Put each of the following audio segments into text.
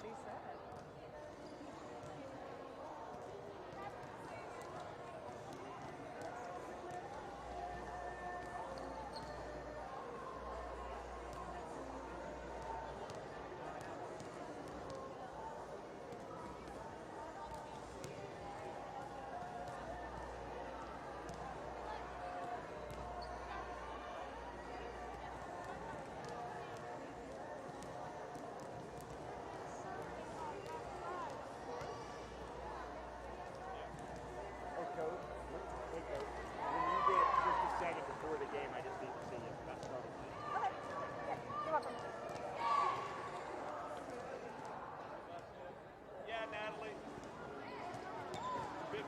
he said. Before the game, I just need to see you. That's starting. Okay. Yeah, you're welcome. Yeah, Natalie. 15.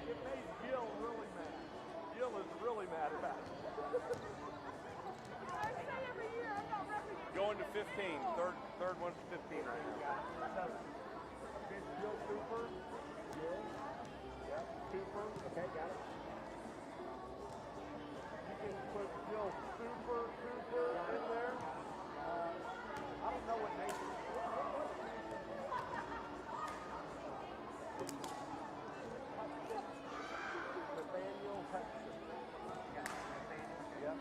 It made Jill really mad. Jill is really mad about it. I say every year I'm not repping. Going to 15. Third one's 15 right now. Is Jill Cooper? Jill? Yep. Cooper. Okay, got it. You can put Jill Cooper in there. I don't know what Nathan is. Nathaniel Hudson. Yep.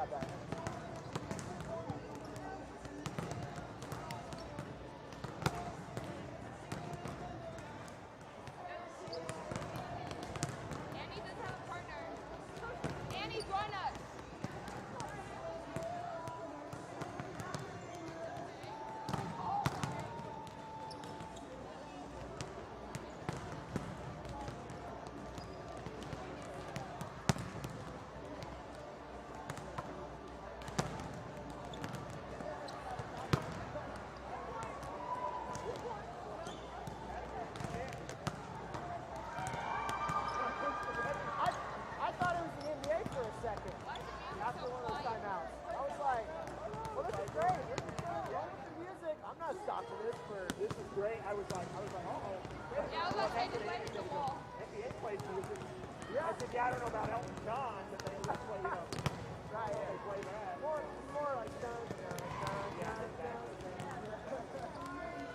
got better. Annie doesn't have a partner. Annie, join us. I thought it was the NBA for a second. After one of those timeouts. I was like, well, this is great. This is good. Roll with the music. I'm not stopping this for. This is great. I was like, uh-oh. Yeah, I was about to say, just let it go. NBA plays music. Yeah. I said, yeah, I don't know about Elton John, but they just play, Right, they yeah. play that. More like dun, dun, dun, Yeah, dun, exactly. dun.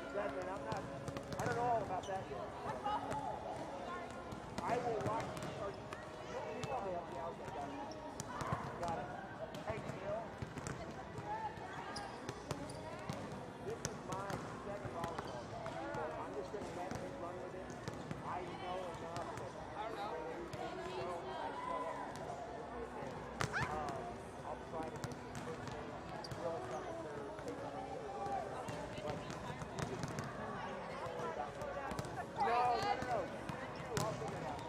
Exactly. I don't know all about that yet. I will watch. You call me up. Yeah, okay, got it. Got it. Hey, Jill. This is my second volleyball game. So I'm just going to let him run with it. I know enough that I don't know. I'll try to get this first thing. Will come in third. But you just worry about that. No. I'll figure it out.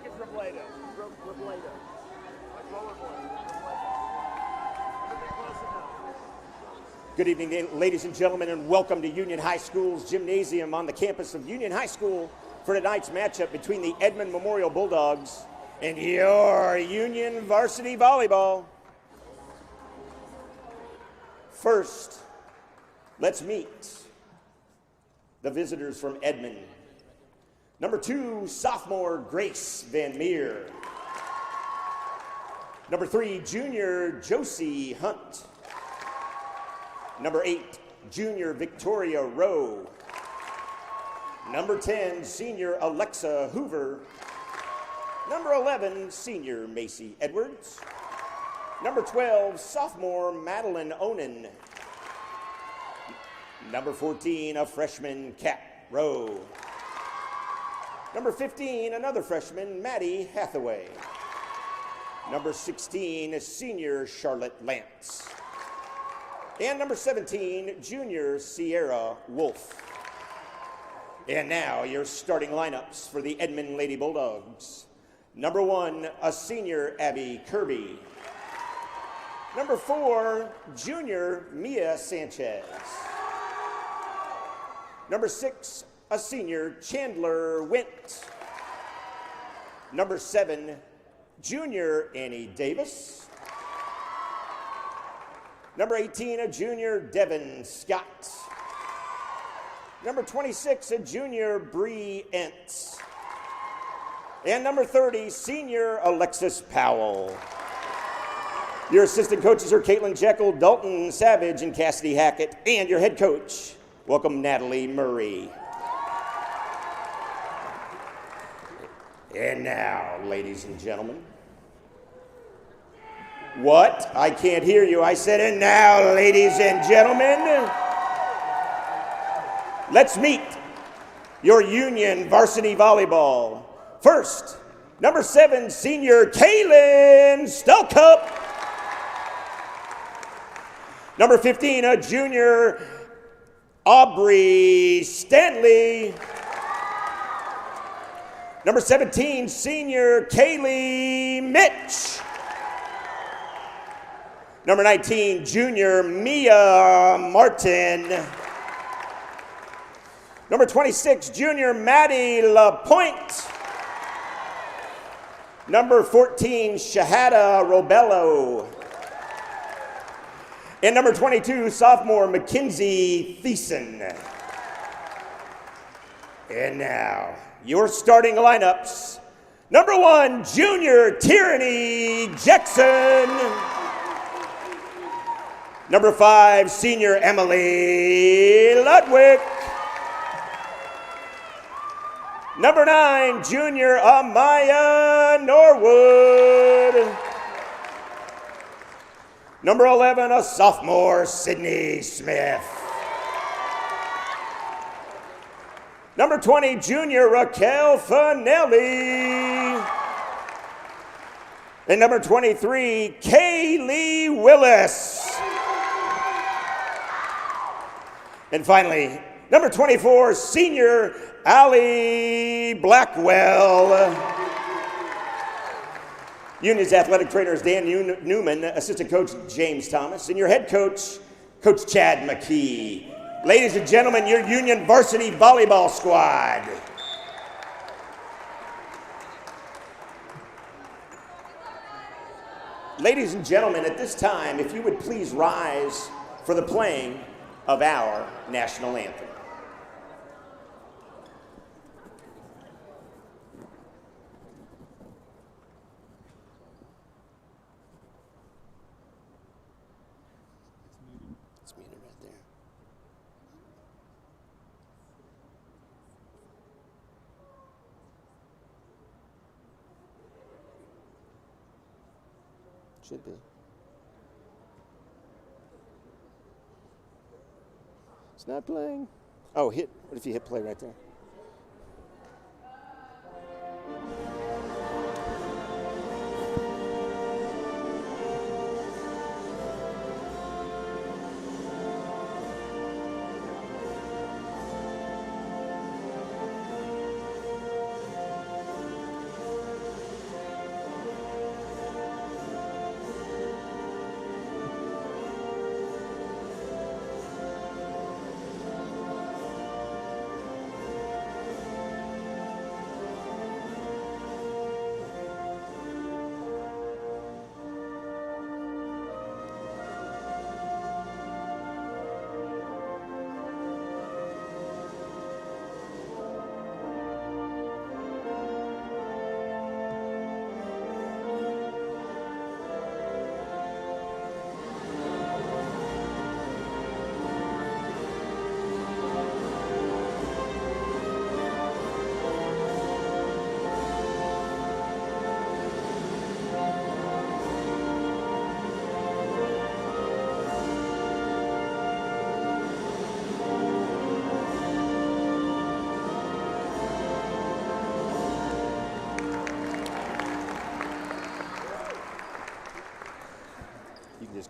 think it's Robledo. Robledo. Like rollerboard. Close enough. Good evening, ladies and gentlemen, and welcome to Union High School's gymnasium on the campus of Union High School for tonight's matchup between the Edmond Memorial Bulldogs and your Union Varsity Volleyball. First, let's meet the visitors from Edmond. Number 2, sophomore Grace Van Meer. Number 3, junior Josie Hunt. Number 8, junior Victoria Rowe. Number 10, senior Alexa Hoover. Number 11, senior Macy Edwards. Number 12, sophomore Madeline Onan. Number 14, a freshman Kat Rowe. Number 15, another freshman, Maddie Hathaway. Number 16, senior Charlotte Lance. And number 17, junior Sierra Wolf. And now your starting lineups for the Edmond Lady Bulldogs. Number 1, a senior Abby Kirby. Number 4, junior Mia Sanchez. Number 6, a senior Chandler Wint. Number 7, junior Annie Davis. Number 18, a junior Devin Scott. Number 26, a junior Bree Entz. And number 30, senior Alexis Powell. Your assistant coaches are Caitlin Jekyll, Dalton Savage, and Cassidy Hackett. And your head coach, welcome Natalie Murray. And now, ladies and gentlemen. What? I can't hear you. I said, and now, ladies and gentlemen, let's meet your Union Varsity Volleyball. First, number 7, senior Kaylin Stelkup. Number 15, a junior Aubrey Stanley. Number 17, senior Kaylee Mitch. Number 19, junior Mia Martin. Number 26, junior Maddie LaPointe. Number 14, Shahada Robello. And number 22, sophomore Mackenzie Thiessen. And now, your starting lineups. Number 1, junior Tyranny Jackson. Number 5, senior Emily Ludwig. Number 9, junior Amaya Norwood. Number 11, a sophomore Sydney Smith. Number 20, junior Raquel Fanelli. And number 23, Kaylee Willis. And finally, number 24, senior Allie Blackwell. Union's athletic trainer is Dan Newman, assistant coach James Thomas, and your head coach, Coach Chad McKee. Ladies and gentlemen, your Union Varsity Volleyball squad. Ladies and gentlemen, at this time, if you would please rise for the playing of our national anthem. It's muted right there. Should be. It's not playing. Oh, hit. What if you hit play right there?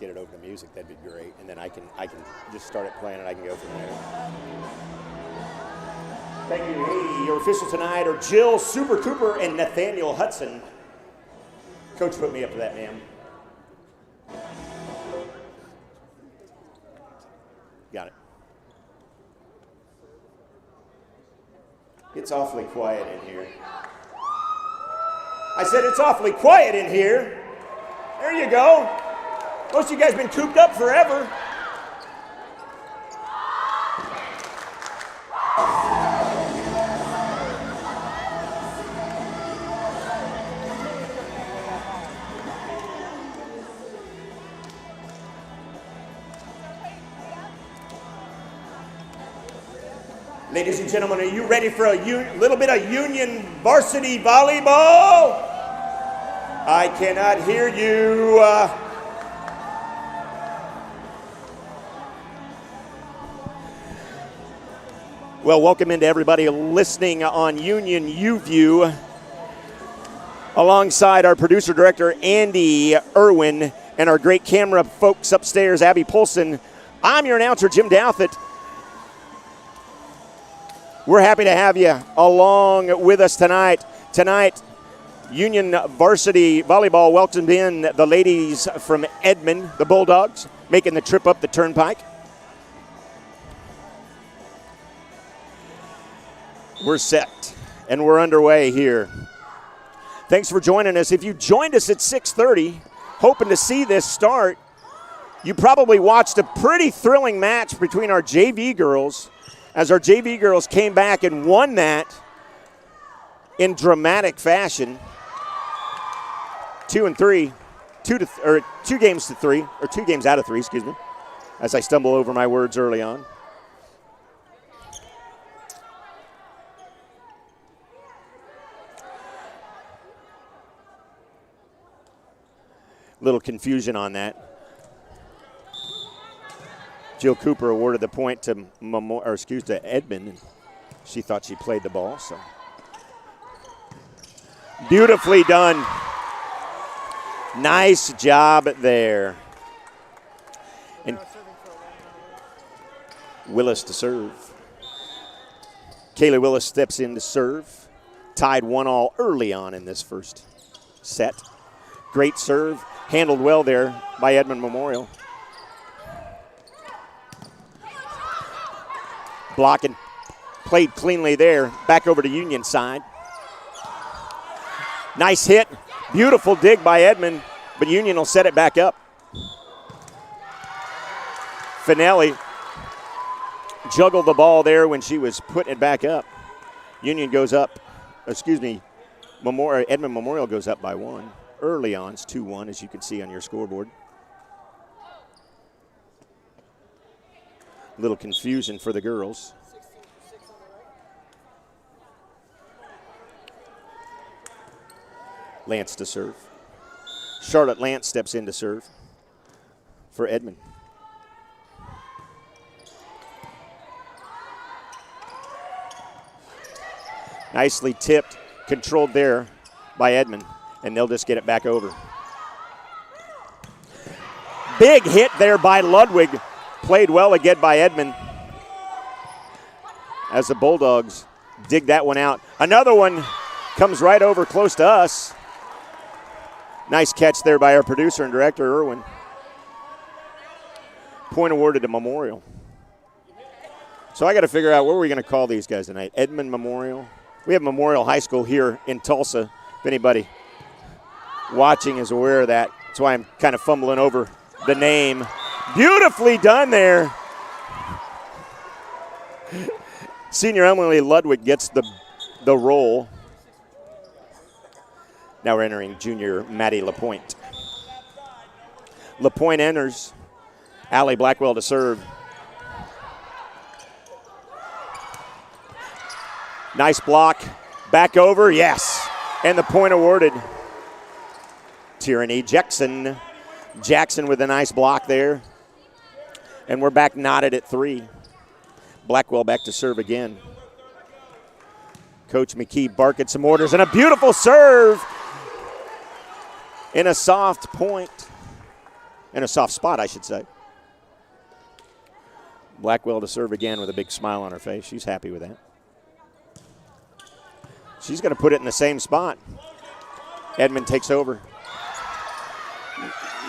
get it over the music, that'd be great. And then I can just start it playing and I can go from there. Thank you. Hey, your officials tonight are Jill Super Cooper and Nathaniel Hudson. Coach put me up to that, ma'am. Got it. It's awfully quiet in here. I said it's awfully quiet in here. There you go. Most of you guys been cooped up forever. Ladies and gentlemen, are you ready for a little bit of Union varsity volleyball? I cannot hear you. Well, welcome into everybody listening on Union UView. Alongside our producer director, Andy Irwin, and our great camera folks upstairs, Abby Polson. I'm your announcer, Jim Douthit. We're happy to have you along with us tonight. Tonight, Union Varsity Volleyball welcomed in the ladies from Edmond, the Bulldogs, making the trip up the turnpike. We're set, and we're underway here. Thanks for joining us. If you joined us at 6:30, hoping to see this start, you probably watched a pretty thrilling match between our JV girls, as our JV girls came back and won that in dramatic fashion. 2 games out of three, excuse me, as I stumble over my words early on. Little confusion on that. Jill Cooper awarded the point to Edmond. She thought she played the ball, so. Beautifully done. Nice job there. And Willis to serve. Kaylee Willis steps in to serve. Tied 1-1 early on in this first set. Great serve. Handled well there by Edmond Memorial. Blocking, played cleanly there. Back over to Union side. Nice hit. Beautiful dig by Edmond, but Union will set it back up. Finelli juggled the ball there when she was putting it back up. Union goes up, Edmond Memorial goes up by 1. Early on, it's 2-1, as you can see on your scoreboard. Little confusion for the girls. Lance to serve. Charlotte Lance steps in to serve for Edmond. Nicely tipped, controlled there by Edmond, and they'll just get it back over. Big hit there by Ludwig. Played well again by Edmond as the Bulldogs dig that one out. Another one comes right over close to us. Nice catch there by our producer and director, Irwin. Point awarded to Memorial. So I got to figure out what we're going to call these guys tonight. Edmond Memorial. We have Memorial High School here in Tulsa. If anybody watching is aware of that. That's why I'm kind of fumbling over the name. Beautifully done there. Senior Emily Ludwig gets the roll. Now we're entering junior Maddie LaPointe. LaPointe enters. Allie Blackwell to serve. Nice block. Back over, yes. And the point awarded. Tyranny Jackson. Jackson with a nice block there. And we're back knotted at 3. Blackwell back to serve again. Coach McKee barking some orders, and a beautiful serve in a soft point. In a soft spot, I should say. Blackwell to serve again with a big smile on her face. She's happy with that. She's going to put it in the same spot. Edmond takes over.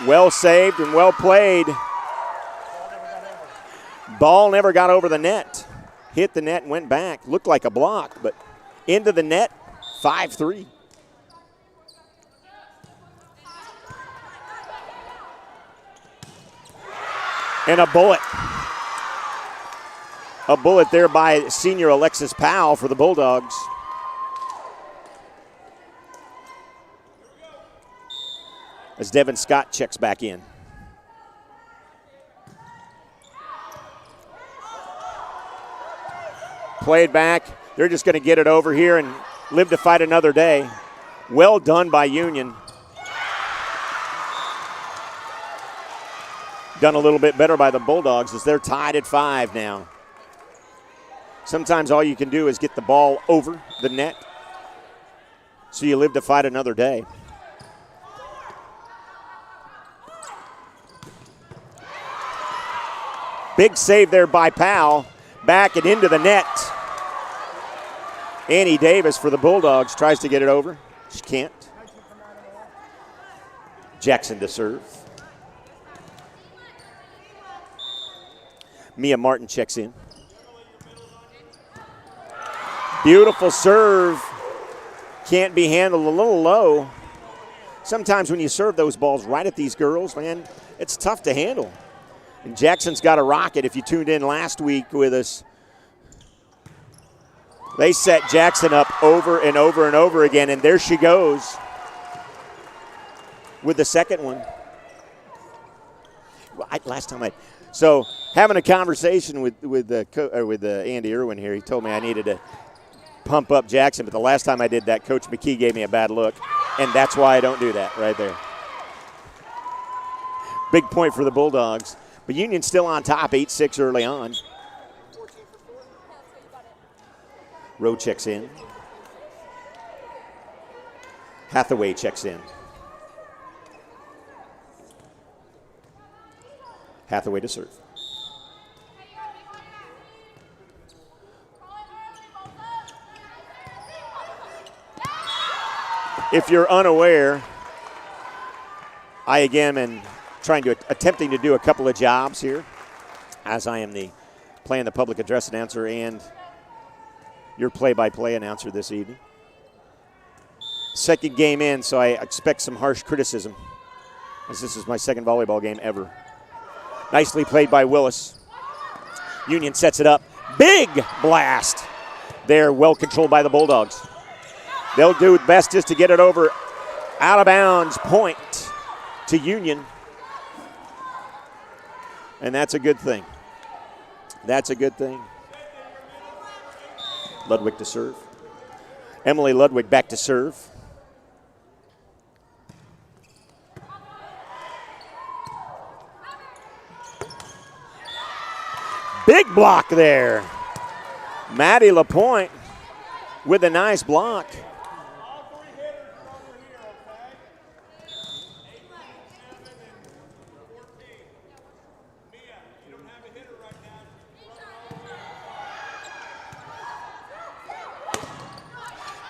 Well saved and well played. Ball never got over the net. Hit the net and went back. Looked like a block, but into the net, 5-3. And a bullet. A bullet there by senior Alexis Powell for the Bulldogs. As Devin Scott checks back in. Played back. They're just going to get it over here and live to fight another day. Well done by Union. Done a little bit better by the Bulldogs as they're tied at 5 now. Sometimes all you can do is get the ball over the net so you live to fight another day. Big save there by Powell. Back and into the net. Annie Davis for the Bulldogs tries to get it over. She can't. Jackson to serve. Mia Martin checks in. Beautiful serve. Can't be handled, a little low. Sometimes when you serve those balls right at these girls, man, it's tough to handle. And Jackson's got a rocket. If you tuned in last week with us, they set Jackson up over and over and over again, and there she goes with the second one. So having a conversation with Andy Irwin here, he told me I needed to pump up Jackson, but the last time I did that, Coach McKee gave me a bad look, and that's why I don't do that right there. Big point for the Bulldogs. But Union's still on top, 8-6 early on. Rowe checks in. Hathaway checks in. Hathaway to serve. If you're unaware, I again am attempting to do a couple of jobs here, as I am playing the public address announcer and your play-by-play announcer this evening. Second game in, so I expect some harsh criticism, as this is my second volleyball game ever. Nicely played by Willis. Union sets it up. Big blast. They're well controlled by the Bulldogs. They'll do best just to get it over out of bounds, point to Union. And that's a good thing. That's a good thing. Ludwig to serve. Emily Ludwig back to serve. Big block there. Maddie LaPointe with a nice block.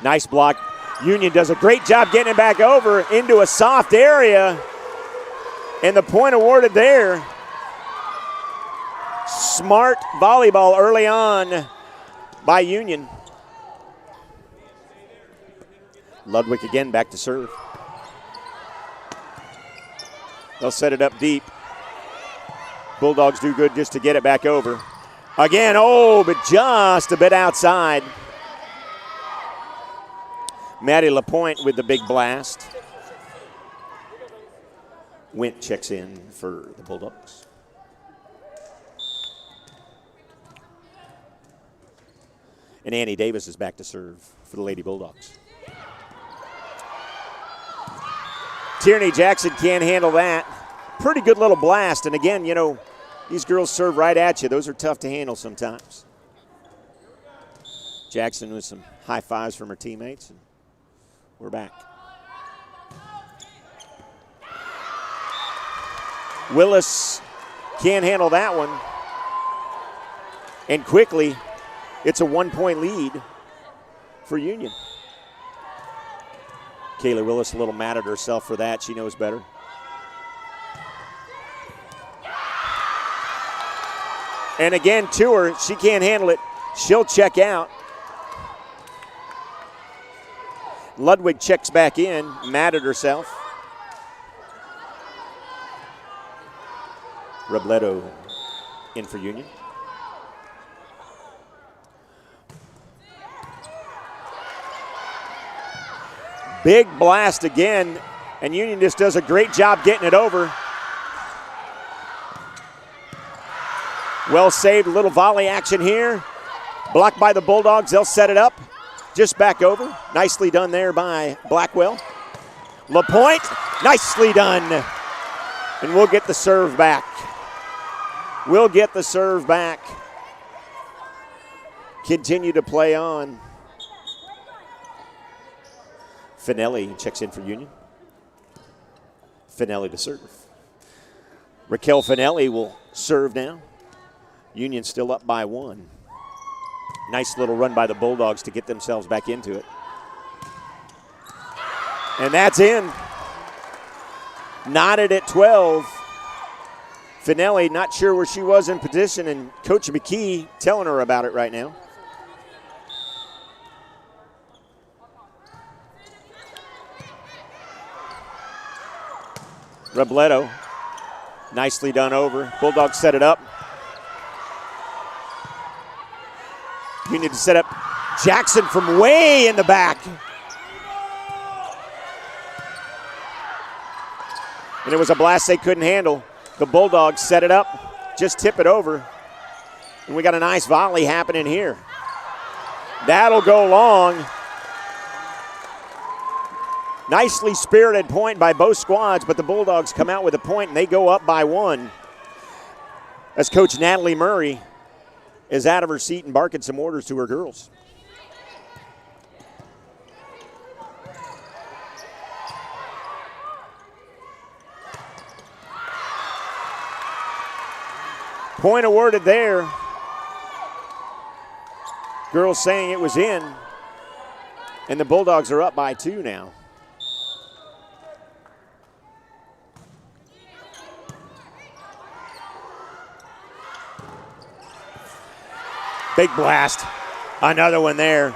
Nice block. Union does a great job getting it back over into a soft area. And the point awarded there. Smart volleyball early on by Union. Ludwig again back to serve. They'll set it up deep. Bulldogs do good just to get it back over. Again, but just a bit outside. Maddie LaPointe with the big blast. Wint checks in for the Bulldogs. And Annie Davis is back to serve for the Lady Bulldogs. Tierney Jackson can't handle that. Pretty good little blast. And again, these girls serve right at you. Those are tough to handle sometimes. Jackson with some high fives from her teammates. And we're back. Willis can't handle that one. And quickly, it's a 1-point lead for Union. Kayla Willis a little mad at herself for that. She knows better. And again, to her, she can't handle it. She'll check out. Ludwig checks back in, mad at herself. Robledo in for Union. Big blast again, and Union just does a great job getting it over. Well saved, a little volley action here. Blocked by the Bulldogs, they'll set it up. Just back over. Nicely done there by Blackwell. LaPointe, nicely done. And we'll get the serve back. We'll get the serve back. Continue to play on. Finelli checks in for Union. Finelli to serve. Raquel Finelli will serve now. Union still up by 1. Nice little run by the Bulldogs to get themselves back into it. And that's in. Knotted at 12. Finelli not sure where she was in position, and Coach McKee telling her about it right now. Robledo, nicely done over. Bulldogs set it up. Union to set up Jackson from way in the back. And it was a blast they couldn't handle. The Bulldogs set it up, just tip it over. And we got a nice volley happening here. That'll go long. Nicely spirited point by both squads, but the Bulldogs come out with a point and they go up by 1. As Coach Natalie Murray is out of her seat and barking some orders to her girls. Point awarded there. Girls saying it was in, and the Bulldogs are up by 2 now. Big blast. Another one there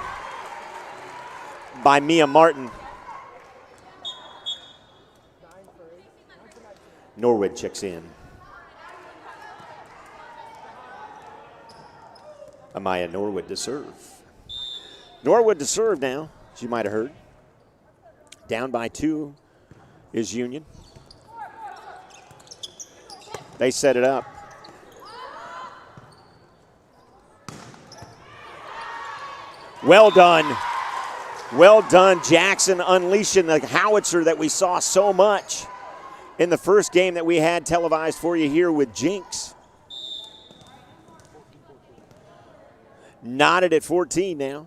by Mia Martin. Norwood checks in. Amaya Norwood to serve. Norwood to serve now, as you might have heard. Down by 2 is Union. They set it up. Well done. Well done, Jackson, unleashing the howitzer that we saw so much in the first game that we had televised for you here with Jinx. Knotted at 14 now.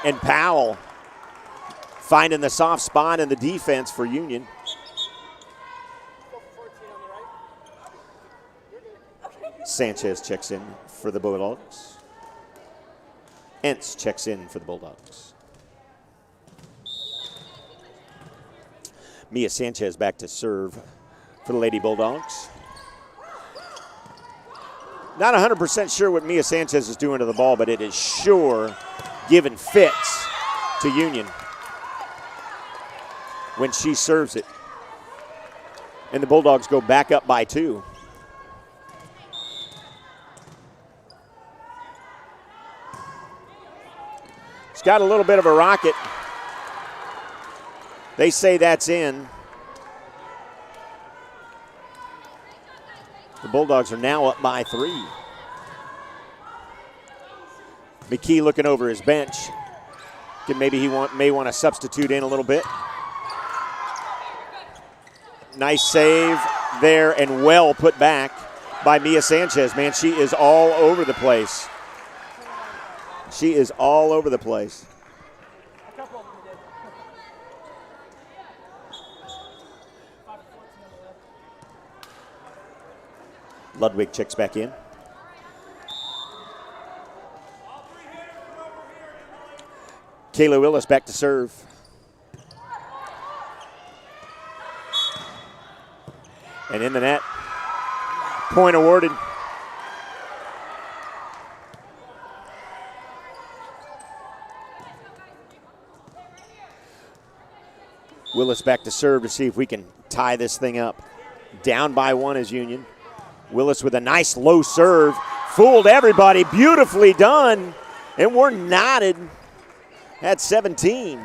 And Powell finding the soft spot in the defense for Union. Sanchez checks in for the Bulldogs. Entz checks in for the Bulldogs. Mia Sanchez back to serve for the Lady Bulldogs. Not 100% sure what Mia Sanchez is doing to the ball, but it is sure giving fits to Union when she serves it. And the Bulldogs go back up by 2. It's got a little bit of a rocket. They say that's in. The Bulldogs are now up by 3. McKee looking over his bench. Maybe he may want to substitute in a little bit. Nice save there and well put back by Mia Sanchez. Man, she is all over the place. She is all over the place. Ludwig checks back in. Kayla Willis back to serve. And in the net. Point awarded. Willis back to serve to see if we can tie this thing up. Down by 1 is Union. Willis with a nice low serve. Fooled everybody. Beautifully done. And we're knotted at 17.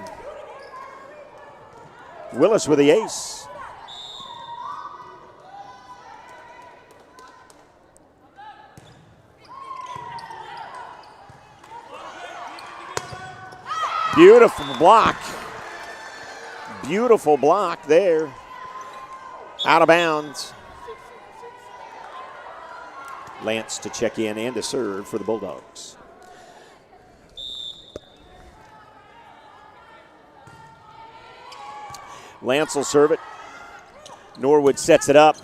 Willis with the ace. Beautiful block. Beautiful block there. Out of bounds. Lance to check in and to serve for the Bulldogs. Lance will serve it. Norwood sets it up.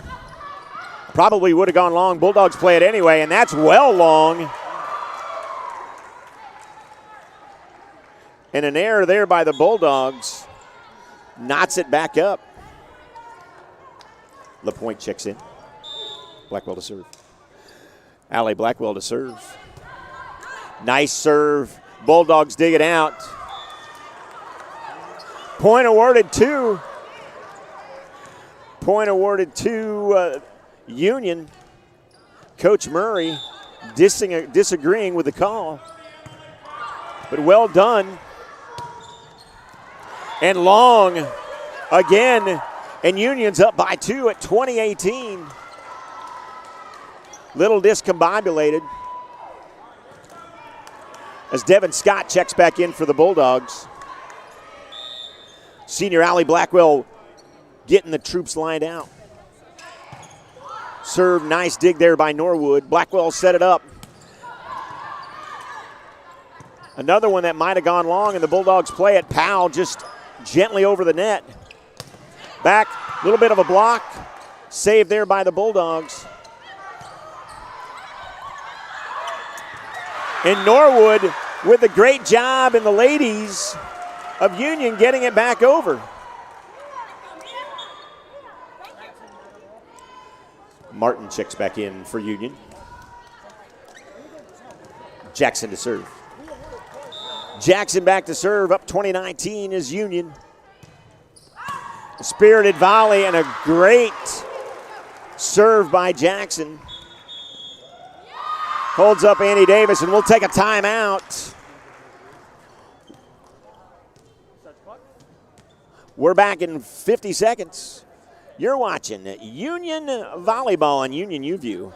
Probably would have gone long. Bulldogs play it anyway, and that's well long. And an error there by the Bulldogs knots it back up. LaPointe checks in. Blackwell to serve. Allie Blackwell to serve. Nice serve. Bulldogs dig it out. Point awarded to. Point awarded to Union. Coach Murray disagreeing with the call. But well done. And long again. And Union's up by 2 at 20-18. Little discombobulated. As Devin Scott checks back in for the Bulldogs. Senior Allie Blackwell getting the troops lined out. Serve, nice dig there by Norwood. Blackwell set it up. Another one that might have gone long, and the Bulldogs play it. Powell just gently over the net. Back, a little bit of a block. Saved there by the Bulldogs. And Norwood with a great job, and the ladies of Union getting it back over. Martin checks back in for Union. Jackson to serve. Jackson back to serve, up 20-19 is Union. A spirited volley and a great serve by Jackson. Holds up Andy Davis, and we'll take a timeout. We're back in 50 seconds. You're watching Union Volleyball on Union UView.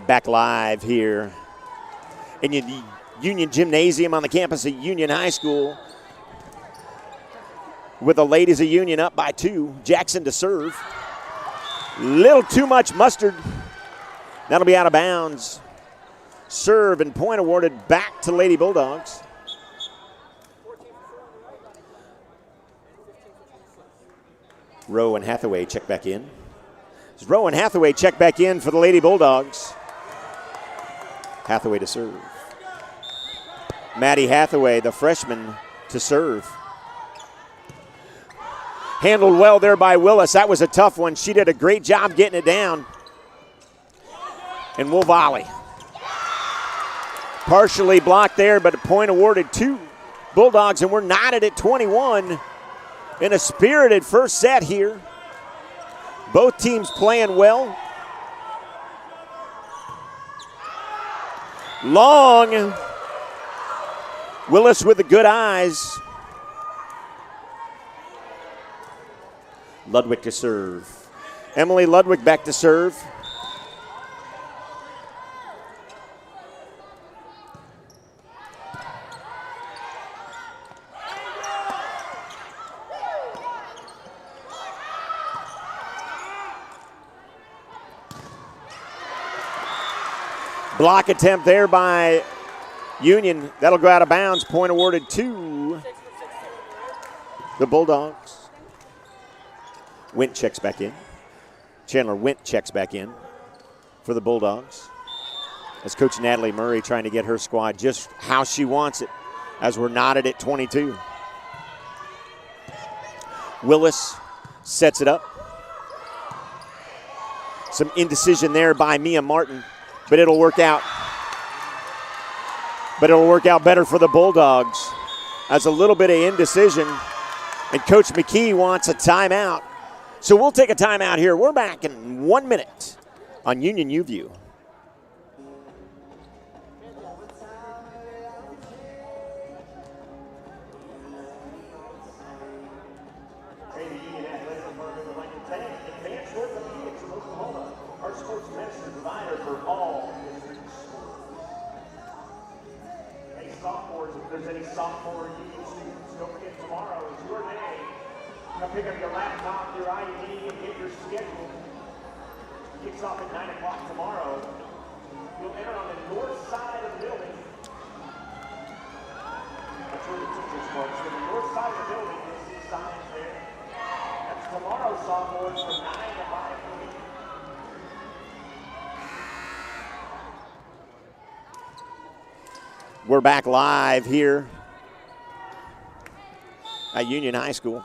Back live here in the Union Gymnasium on the campus of Union High School with the ladies of Union up by 2. Jackson to serve. Little too much mustard. That'll be out of bounds. Serve and point awarded back to Lady Bulldogs. Rowe and Hathaway check back in. Rowe and Hathaway check back in for the Lady Bulldogs. Hathaway to serve. Maddie Hathaway, the freshman, to serve. Handled well there by Willis. That was a tough one. She did a great job getting it down. And we'll volley. Partially blocked there, but a point awarded to Bulldogs, and we're knotted at 21 in a spirited first set here. Both teams playing well. Long. Willis with the good eyes. Ludwig to serve. Emily Ludwig back to serve. Block attempt there by Union. That'll go out of bounds. Point awarded to the Bulldogs. Wint checks back in. Chandler Wint checks back in for the Bulldogs. As Coach Natalie Murray trying to get her squad just how she wants it as we're knotted at 22. Willis sets it up. Some indecision there by Mia Martin, but it'll work out. But it'll work out better for the Bulldogs as a little bit of indecision, and Coach McKee wants a timeout. So we'll take a timeout here. We're back in 1 minute on Union UView. Our sports medicine provider for all districts. Hey, sophomores, if there's any sophomore Union students, don't forget tomorrow is your day. Come pick up your laptop, your ID, and get your schedule. Kicks off at 9 o'clock tomorrow. You'll enter on the north side of the building. That's where the teachers park. So the north side of the building, you'll see signs there. That's tomorrow, sophomores, from 9 to 5:30. We're back live here at Union High School.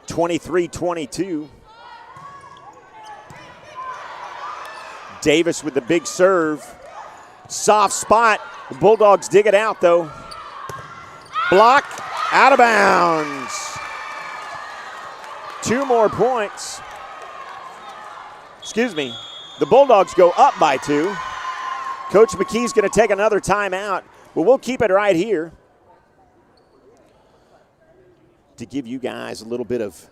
23-22. Davis with the big serve. Soft spot. The Bulldogs dig it out, though. Block. Out of bounds. 2 more points. Excuse me. The Bulldogs go up by 2. Coach McKee's going to take another timeout, but we'll keep it right here to give you guys a little bit of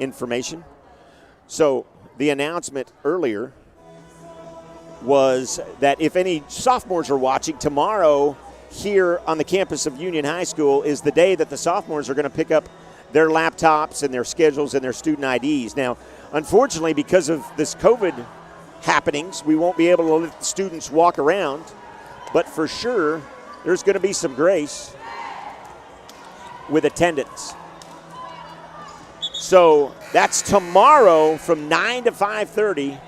information. So the announcement earlier was that if any sophomores are watching, tomorrow here on the campus of Union High School is the day that the sophomores are going to pick up their laptops and their schedules and their student IDs. Now, unfortunately, because of this COVID happenings, we won't be able to let the students walk around, but for sure there's going to be some grace with attendance. So that's tomorrow from 9 to 5:30.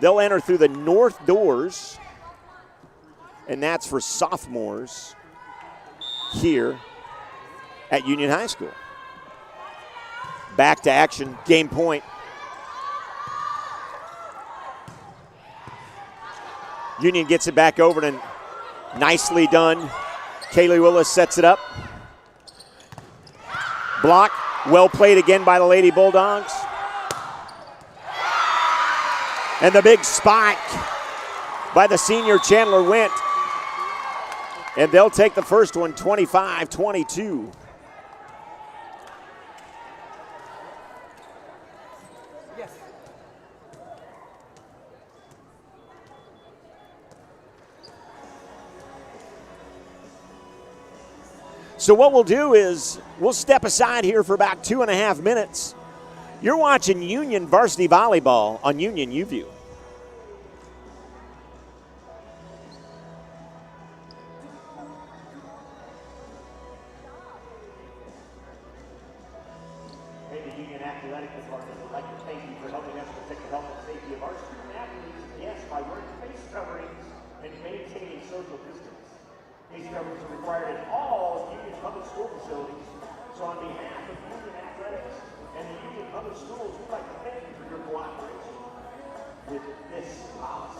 They'll enter through the north doors, and that's for sophomores here at Union High School. Back to action, game point. Union gets it back over and nicely done. Kaylee Willis sets it up. Block, well played again by the Lady Bulldogs. And the big spike by the senior Chandler Wint. And they'll take the first one 25-22. So what we'll do is we'll step aside here for about 2.5 minutes. You're watching Union Varsity Volleyball on Union UView. Hey, the Union Athletic Department would like to thank you for helping us protect the health and safety of our student athletes, yes, by wearing face coverings and maintaining social distance. Face coverings are required in all Union public school facilities. So on behalf of Union Athletics and the Union Public Schools, we'd like to thank you for your cooperation with this policy.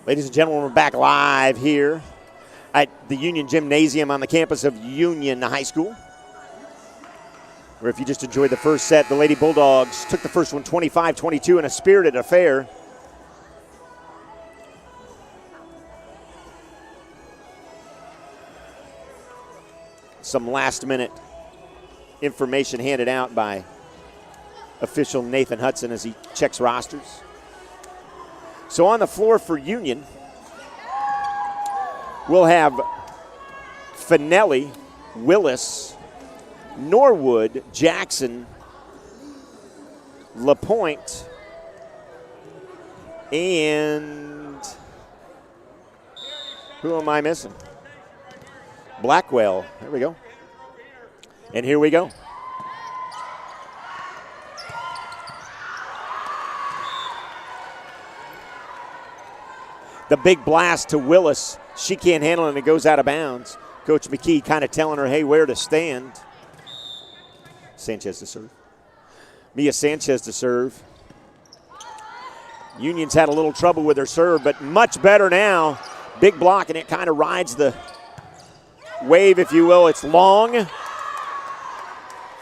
Ladies and gentlemen, we're back live here at the Union Gymnasium on the campus of Union High School, where if you just enjoyed the first set, the Lady Bulldogs took the first one 25-22 in a spirited affair. Some last-minute information handed out by official Nathan Hudson as he checks rosters. So on the floor for Union, we'll have Finelli, Willis, Norwood, Jackson, LaPointe, and who am I missing? Blackwell. There we go. And here we go. The big blast to Willis. She can't handle it and it goes out of bounds. Coach McKee kind of telling her, hey, where to stand. Sanchez to serve. Mia Sanchez to serve. Union's had a little trouble with her serve, but much better now. Big block, and it kind of rides the wave, if you will. It's long.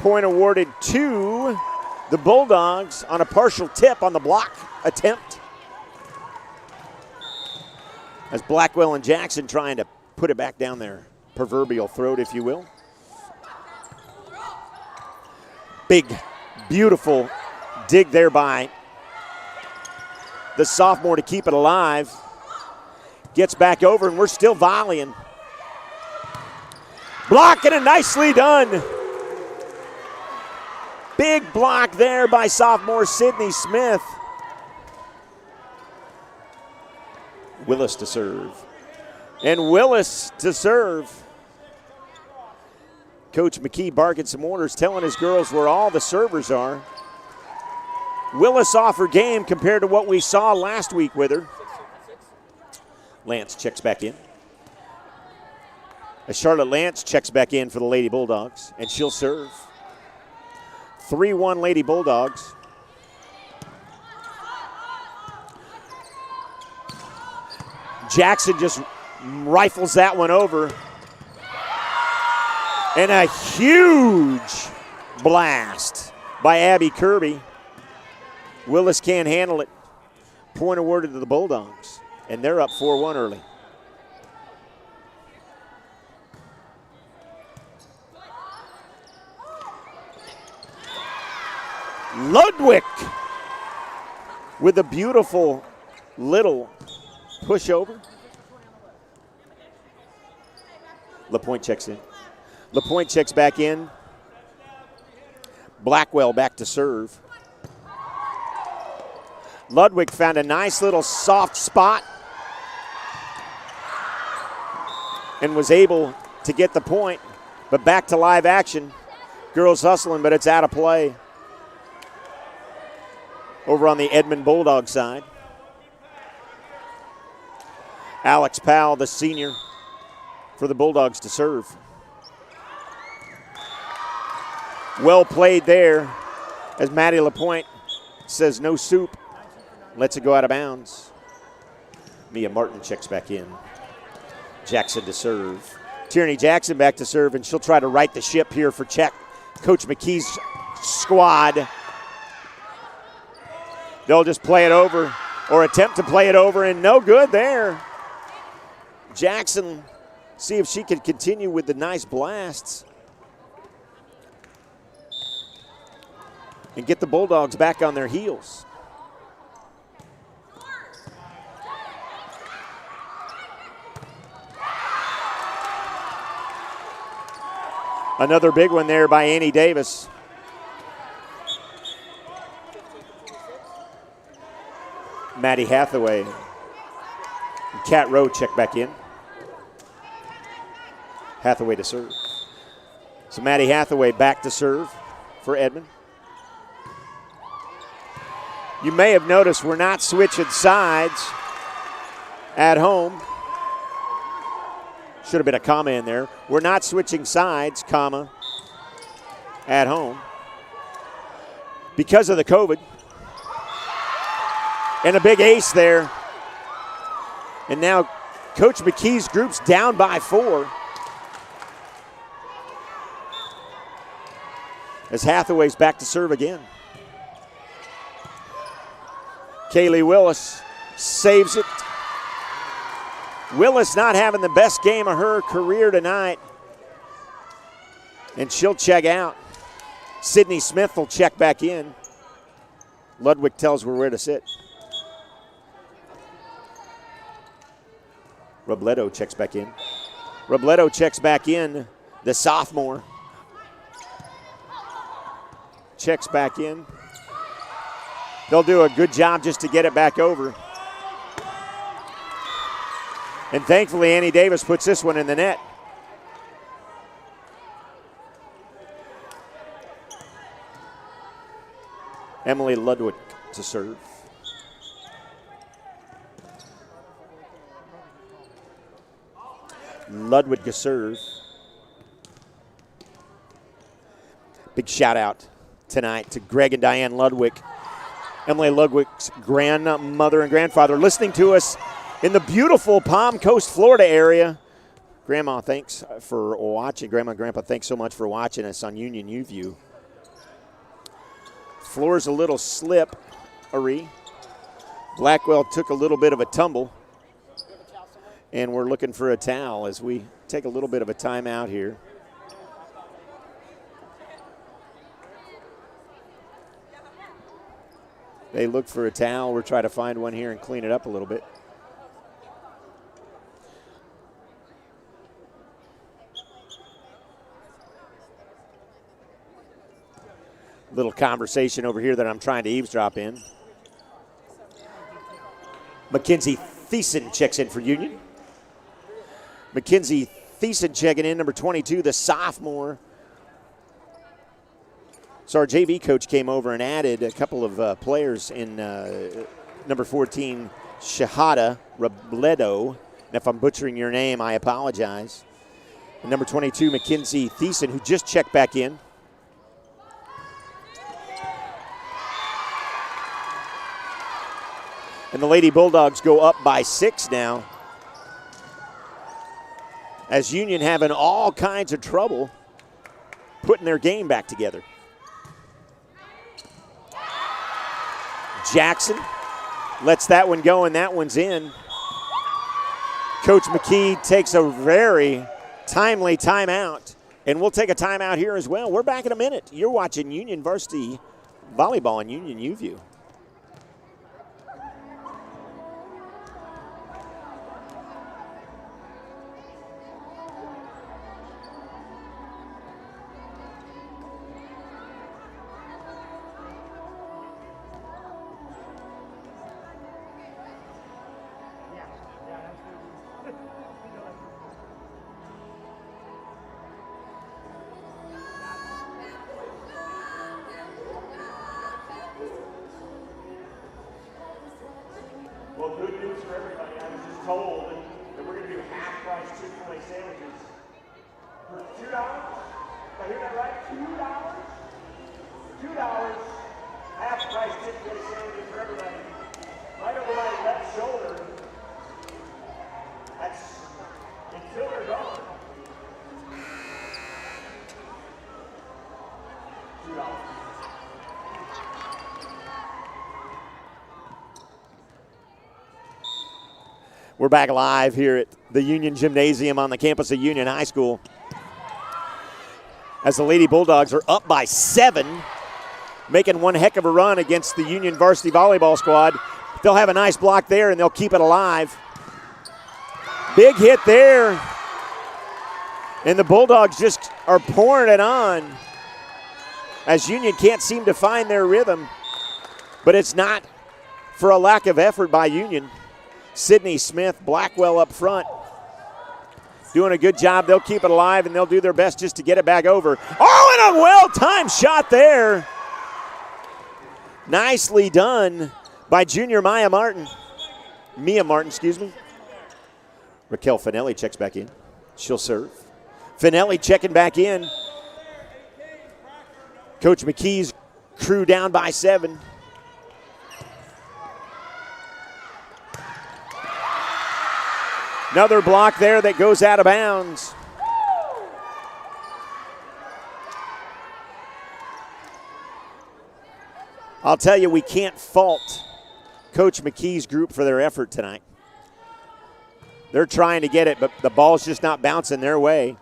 Point awarded to the Bulldogs on a partial tip on the block attempt. As Blackwell and Jackson trying to put it back down their proverbial throat, if you will. Big, beautiful dig there by the sophomore to keep it alive. Gets back over, and we're still volleying. Blocking and nicely done. Big block there by sophomore Sydney Smith. Willis to serve. And Willis to serve. Coach McKee barking some orders, telling his girls where all the servers are. Willis off her game compared to what we saw last week with her. Lance checks back in. As Charlotte Lance checks back in for the Lady Bulldogs, and she'll serve. 3-1 Lady Bulldogs. Jackson just rifles that one over. And a huge blast by Abby Kirby. Willis can't handle it. Point awarded to the Bulldogs. And they're up 4-1 early. Ludwig with a beautiful little pushover. LaPointe checks in. LaPointe checks back in. Blackwell back to serve. Ludwig found a nice little soft spot and was able to get the point, but back to live action. Girls hustling, but it's out of play. Over on the Edmond Bulldog side. Alex Powell, the senior, for the Bulldogs to serve. Well played there as Maddie LaPointe says no soup. Lets it go out of bounds. Mia Martin checks back in. Jackson to serve. Tierney Jackson back to serve, and she'll try to right the ship here for Coach McKee's squad. They'll just play it over or attempt to play it over, and no good there. Jackson, see if she can continue with the nice blasts and get the Bulldogs back on their heels. Another big one there by Annie Davis. Maddie Hathaway and Kat Rowe check back in. Hathaway to serve. So Maddie Hathaway back to serve for Edmond. You may have noticed we're not switching sides at home. Should have been a comma in there. We're not switching sides, comma, at home because of the COVID. And a big ace there And now Coach McKee's group's down by 4. As Hathaway's back to serve again. Kaylee Willis saves it. Willis not having the best game of her career tonight. And she'll check out. Sydney Smith will check back in. Ludwig tells her where to sit. Robledo checks back in. Robledo checks back in, the sophomore. Checks back in. They'll do a good job just to get it back over. And thankfully, Annie Davis puts this one in the net. Emily Ludwig to serve. Ludwig to serve. Big shout out tonight to Greg and Diane Ludwig. Emily Ludwig's grandmother and grandfather listening to us in the beautiful Palm Coast, Florida area. Grandma, thanks for watching. Grandma and Grandpa, thanks so much for watching us on Union U-View. Floor's a little slippery. Blackwell took a little bit of a tumble. And we're looking for a towel as we take a little bit of a timeout here. They look for a towel. We're trying to find one here and clean it up a little bit. Little conversation over here that I'm trying to eavesdrop in. Mackenzie Thiessen checks in for Union. Mackenzie Thiessen checking in, number 22, the sophomore. So our JV coach came over and added a couple of players in number 14, Shahada Robledo. And if I'm butchering your name, I apologize. And number 22, Mackenzie Thiessen, who just checked back in. And the Lady Bulldogs go up by 6 now. As Union having all kinds of trouble putting their game back together. Jackson lets that one go, and that one's in. Coach McKee takes a very timely timeout, and we'll take a timeout here as well. We're back in a minute. You're watching Union Varsity Volleyball on Union U-View. Well, good news for everybody. I was just told that we're going to do half-price Chick-fil-A sandwiches for $2. Did I hear that right? $2? $2. Half-price Chick-fil-A sandwiches for everybody. Right over my left shoulder. That's until they're gone. $2. We're back live here at the Union Gymnasium on the campus of Union High School. As the Lady Bulldogs are up by 7, making one heck of a run against the Union Varsity Volleyball squad. They'll have a nice block there, and they'll keep it alive. Big hit there. And the Bulldogs just are pouring it on as Union can't seem to find their rhythm. But it's not for a lack of effort by Union. Sydney Smith, Blackwell up front, doing a good job. They'll keep it alive, and they'll do their best just to get it back over. Oh, and a well-timed shot there. Nicely done by junior Mia Martin, excuse me. Raquel Finelli checks back in. She'll serve. Finelli checking back in. Coach McKee's crew down by 7. Another block there that goes out of bounds. I'll tell you, we can't fault Coach McKee's group for their effort tonight. They're trying to get it, but the ball's just not bouncing their way.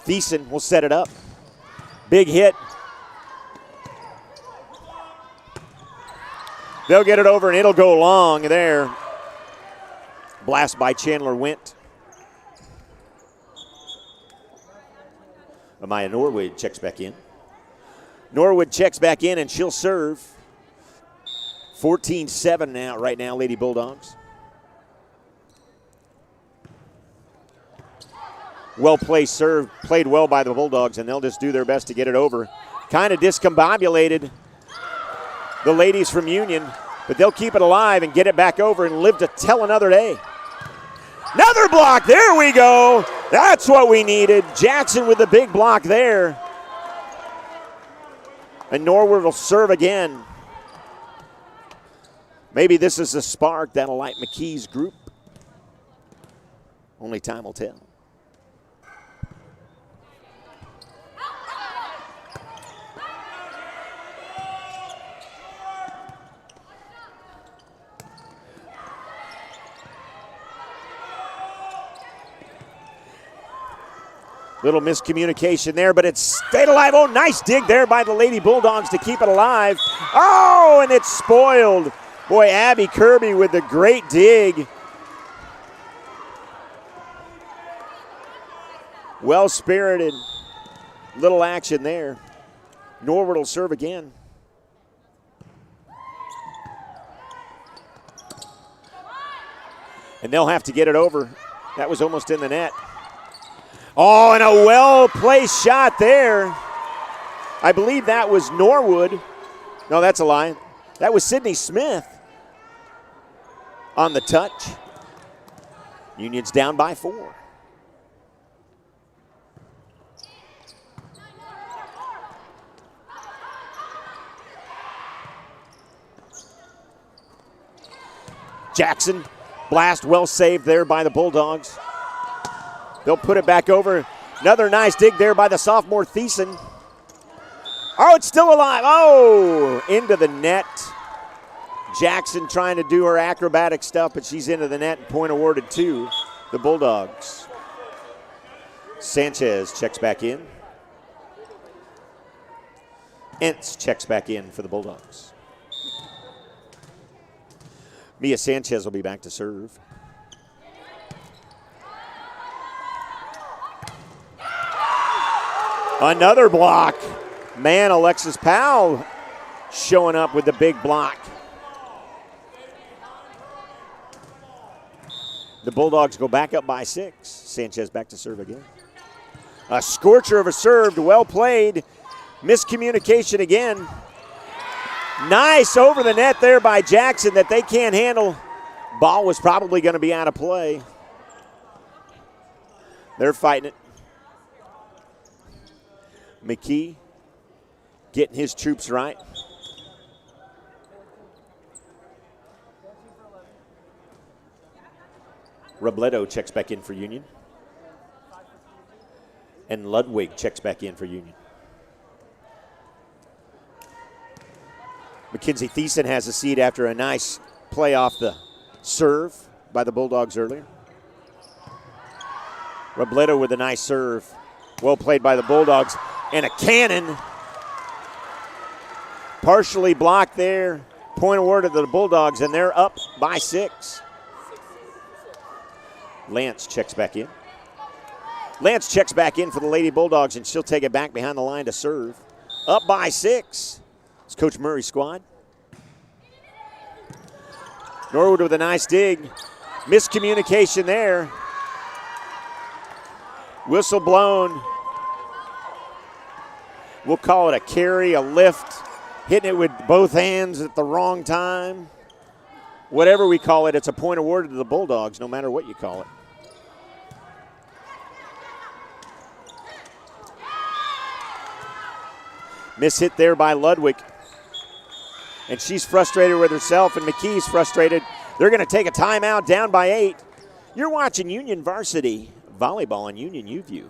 Thiessen will set it up. Big hit. They'll get it over, and it'll go long there. Blast by Chandler Wint. Amaya Norwood checks back in. Norwood checks back in, and she'll serve. 14-7 now, right now, Lady Bulldogs. Well placed serve, played well by the Bulldogs, and they'll just do their best to get it over. Kind of discombobulated the ladies from Union, but they'll keep it alive and get it back over and live to tell another day. Another block, there we go. That's what we needed. Jackson with the big block there. And Norwood will serve again. Maybe this is a spark that'll light McKee's group. Only time will tell. Little miscommunication there, but it's stayed alive. Oh, nice dig there by the Lady Bulldogs to keep it alive. Oh, and it's spoiled. Boy, Abby Kirby with the great dig. Well-spirited little action there. Norwood will serve again. And they'll have to get it over. That was almost in the net. Oh, and a well-placed shot there. I believe that was Norwood. No, that's a lie. That was Sydney Smith on the touch. Union's down by 4. Jackson, blast well saved there by the Bulldogs. They'll put it back over. Another nice dig there by the sophomore Thiessen. Oh, it's still alive. Oh, into the net. Jackson trying to do her acrobatic stuff, but she's into the net and point awarded to the Bulldogs. Sanchez checks back in. Entz checks back in for the Bulldogs. Mia Sanchez will be back to serve. Another block. Man, Alexis Powell showing up with the big block. The Bulldogs go back up by 6. Sanchez back to serve again. A scorcher of a serve, well played. Miscommunication again. Nice over the net there by Jackson that they can't handle. Ball was probably going to be out of play. They're fighting it. McKee getting his troops right. Robledo checks back in for Union. And Ludwig checks back in for Union. Mackenzie Thiessen has a seat after a nice play off the serve by the Bulldogs earlier. Robledo with a nice serve. Well played by the Bulldogs. And a cannon. Partially blocked there. Point awarded to the Bulldogs, and they're up by 6. Lance checks back in. Lance checks back in for the Lady Bulldogs, and she'll take it back behind the line to serve. Up by 6. It's Coach Murray's squad. Norwood with a nice dig. Miscommunication there. Whistle blown. We'll call it a carry, a lift, hitting it with both hands at the wrong time. Whatever we call it, it's a point awarded to the Bulldogs, no matter what you call it. Miss hit there by Ludwig. And she's frustrated with herself, and McKee's frustrated. They're going to take a timeout down by 8. You're watching Union Varsity Volleyball on Union UView.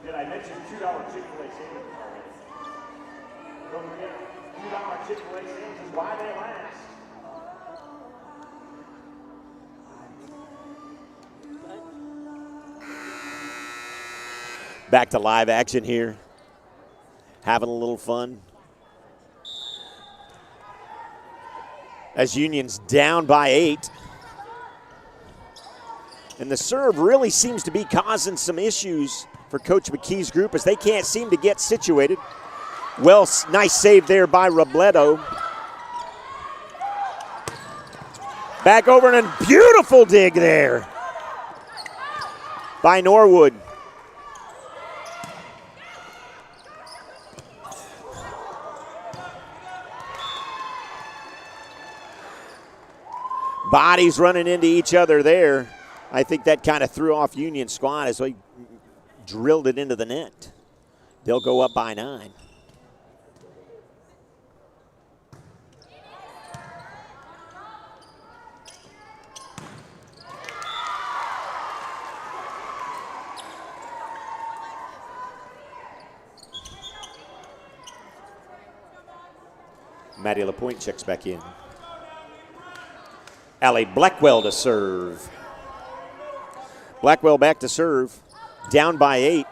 Did I mention $2 Chick-fil-A sandwiches already? Don't forget, $2 Chick-fil-A sandwiches, why they last. Back to live action here. Having a little fun. As Union's down by 8. And the serve really seems to be causing some issues for Coach McKee's group as they can't seem to get situated. Well, nice save there by Robledo. Back over and a beautiful dig there by Norwood. Bodies running into each other there. I think that kind of threw off Union squad as they drilled it into the net. They'll go up by 9. Maddie Lapointe checks back in. Allie Blackwell to serve. Blackwell back to serve. Down by 8.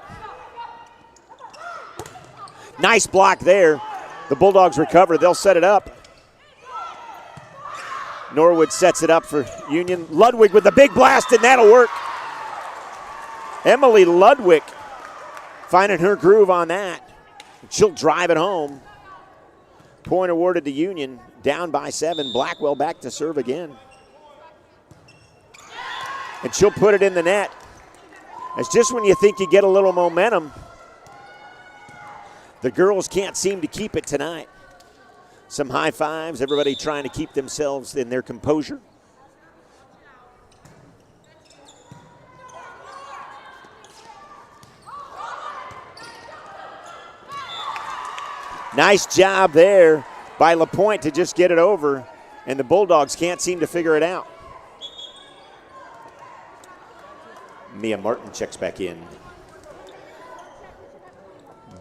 Nice block there. The Bulldogs recover. They'll set it up. Norwood sets it up for Union. Ludwig with the big blast, and that'll work. Emily Ludwig finding her groove on that. She'll drive it home. Point awarded to Union. Down by 7. Blackwell back to serve again. And she'll put it in the net. It's just when you think you get a little momentum, the girls can't seem to keep it tonight. Some high fives, everybody trying to keep themselves in their composure. Nice job there by Lapointe to just get it over, and the Bulldogs can't seem to figure it out. Mia Martin checks back in.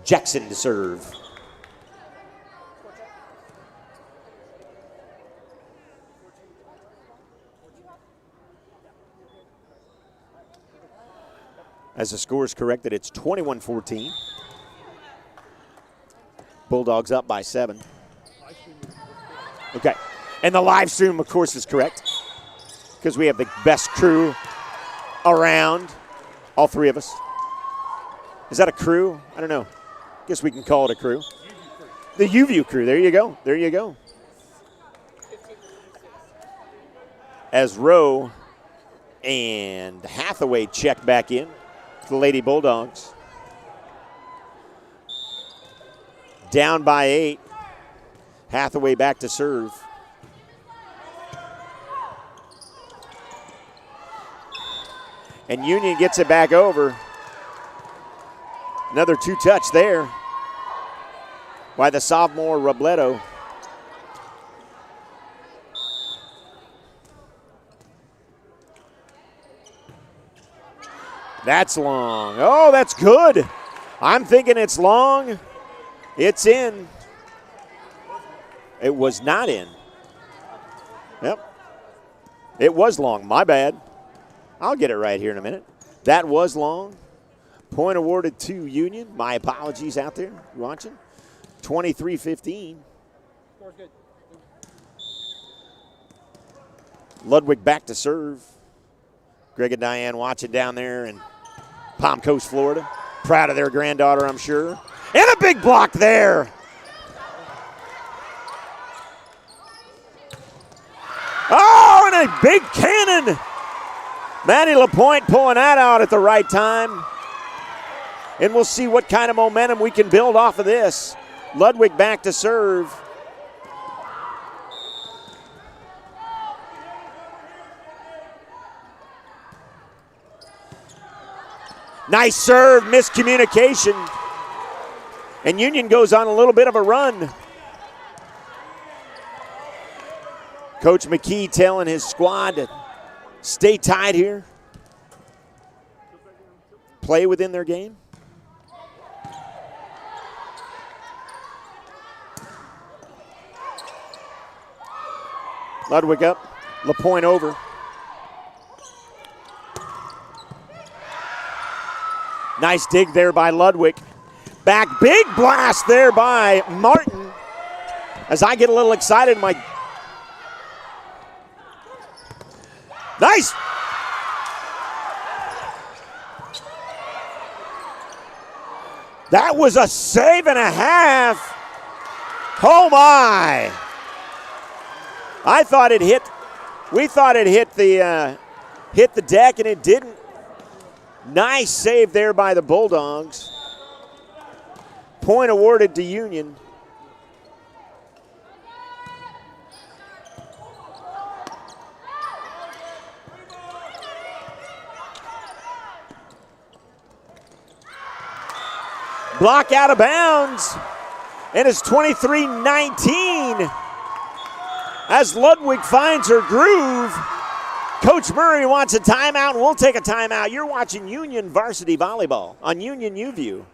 Jackson to serve. As the score is corrected, it's 21-14. Bulldogs up by 7. Okay. And the live stream, of course, is correct because we have the best crew around, all 3 of us. Is that a crew? I don't know. Guess we can call it a crew. The UView crew. There you go. There you go. As Rowe and Hathaway check back in for the Lady Bulldogs. Down by 8. Hathaway back to serve. And Union gets it back over. Another 2-touch there by the sophomore Robledo. That's long. Oh, that's good. I'm thinking it's long. It's in. It was not in. Yep. It was long. My bad. I'll get it right here in a minute. That was long. Point awarded to Union. My apologies out there watching. 23-15. Ludwig back to serve. Greg and Diane watching down there in Palm Coast, Florida. Proud of their granddaughter, I'm sure. And a big block there. Oh, and a big cannon. Maddie Lapointe pulling that out at the right time. And we'll see what kind of momentum we can build off of this. Ludwig back to serve. Nice serve, miscommunication. And Union goes on a little bit of a run. Coach McKee telling his squad to stay tight here. Play within their game. Ludwig up, LaPointe over. Nice dig there by Ludwig. Back, big blast there by Martin. As I get a little excited, my nice. That was a save and a half. Oh my. I thought it hit, we thought it hit the deck and it didn't. Nice save there by the Bulldogs. Point awarded to Union. Block out of bounds. And it's 23-19. As Ludwig finds her groove. Coach Murray wants a timeout, and we'll take a timeout. You're watching Union Varsity Volleyball on Union UView.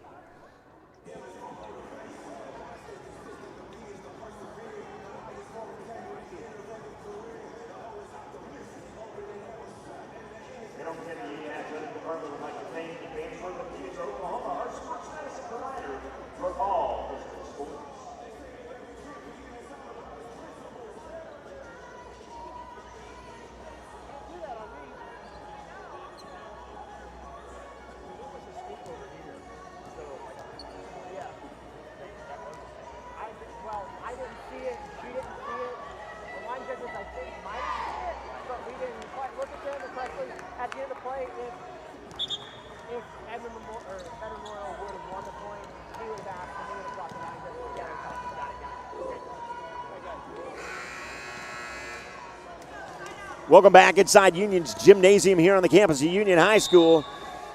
Welcome back inside Union's gymnasium here on the campus of Union High School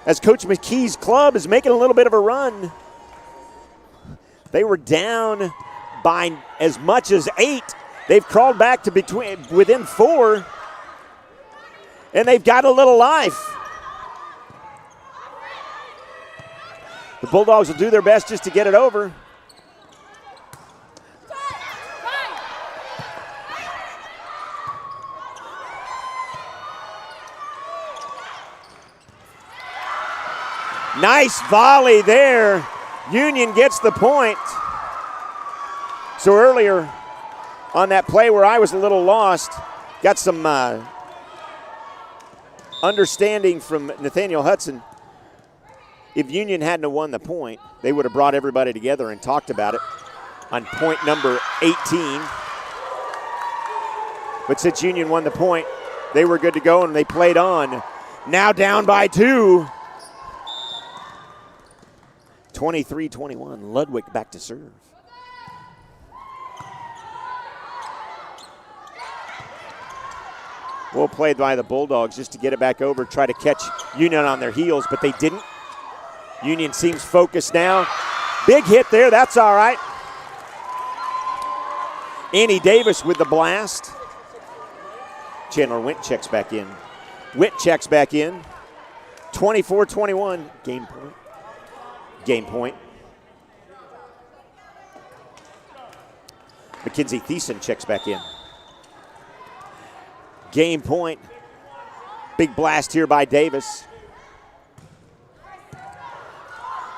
as Coach McKee's club is making a little bit of a run. They were down by as much as 8. They've crawled back to within 4, and they've got a little life. The Bulldogs will do their best just to get it over. Nice volley there. Union gets the point. So earlier on that play where I was a little lost, got some understanding from Nathaniel Hudson. If Union hadn't won the point, they would have brought everybody together and talked about it on point number 18. But since Union won the point, they were good to go and they played on. Now down by 2. 23-21, Ludwig back to serve. Well played by the Bulldogs just to get it back over, try to catch Union on their heels, but they didn't. Union seems focused now. Big hit there, that's all right. Annie Davis with the blast. Chandler Wint checks back in. Wint checks back in. 24-21, game point. Game point. Mackenzie Thiessen checks back in. Game point. Big blast here by Davis.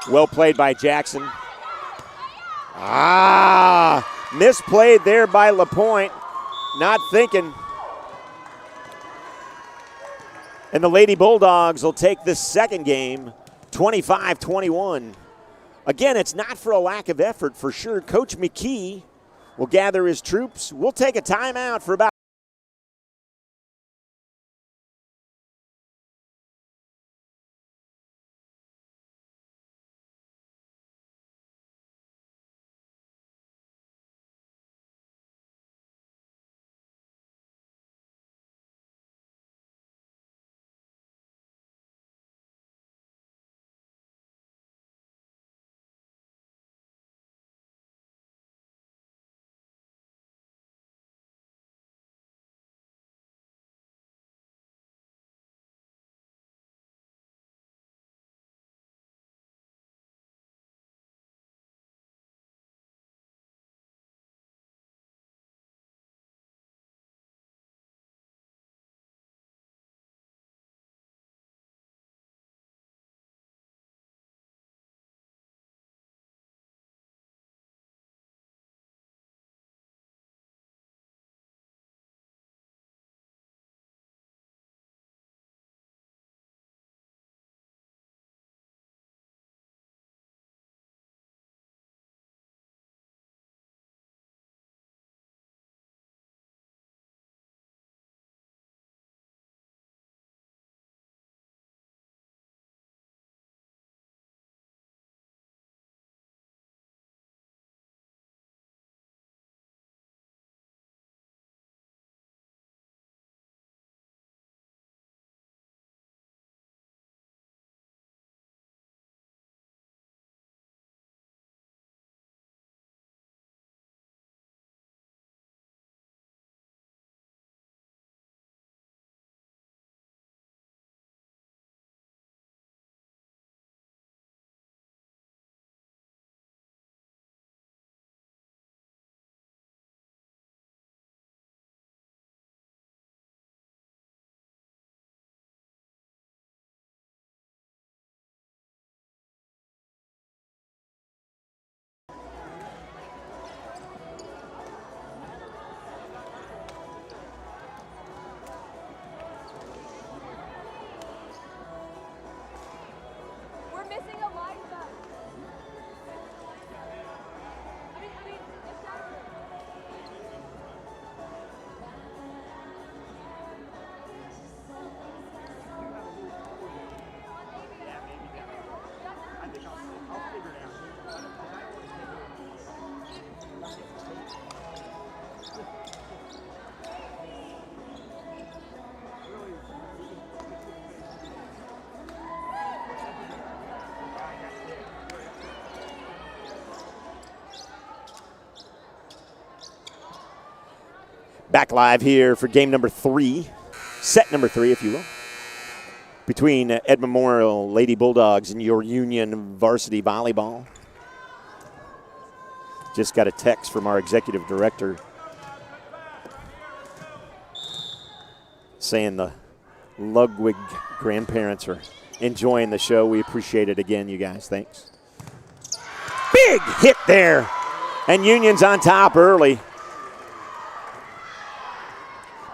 Well played by Jackson. Misplayed there by LaPointe. Not thinking. And the Lady Bulldogs will take this second game 25-21. Again, it's not for a lack of effort for sure. Coach McKee will gather his troops. We'll take a timeout for about We're missing a linebacker. back live here for game number 3, set number 3, if you will, between Edmond Memorial Lady Bulldogs and your Union varsity volleyball. Just got a text from our executive director saying the Ludwig grandparents are enjoying the show. We appreciate it again, you guys. Thanks. Big hit there, and Union's on top early.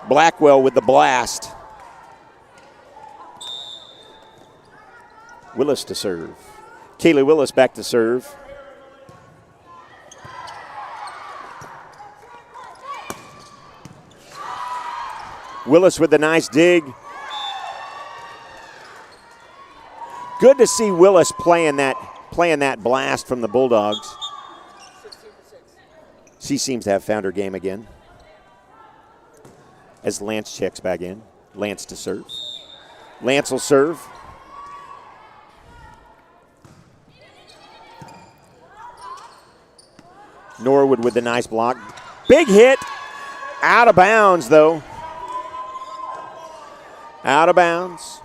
Blackwell with the blast. Willis to serve. Kaylee Willis back to serve. Willis with a nice dig. Good to see Willis playing that blast from the Bulldogs. She seems to have found her game again. As Lance checks back in. Lance to serve. Lance will serve. Norwood with the nice block. Big hit. Out of bounds, though. Out of bounds.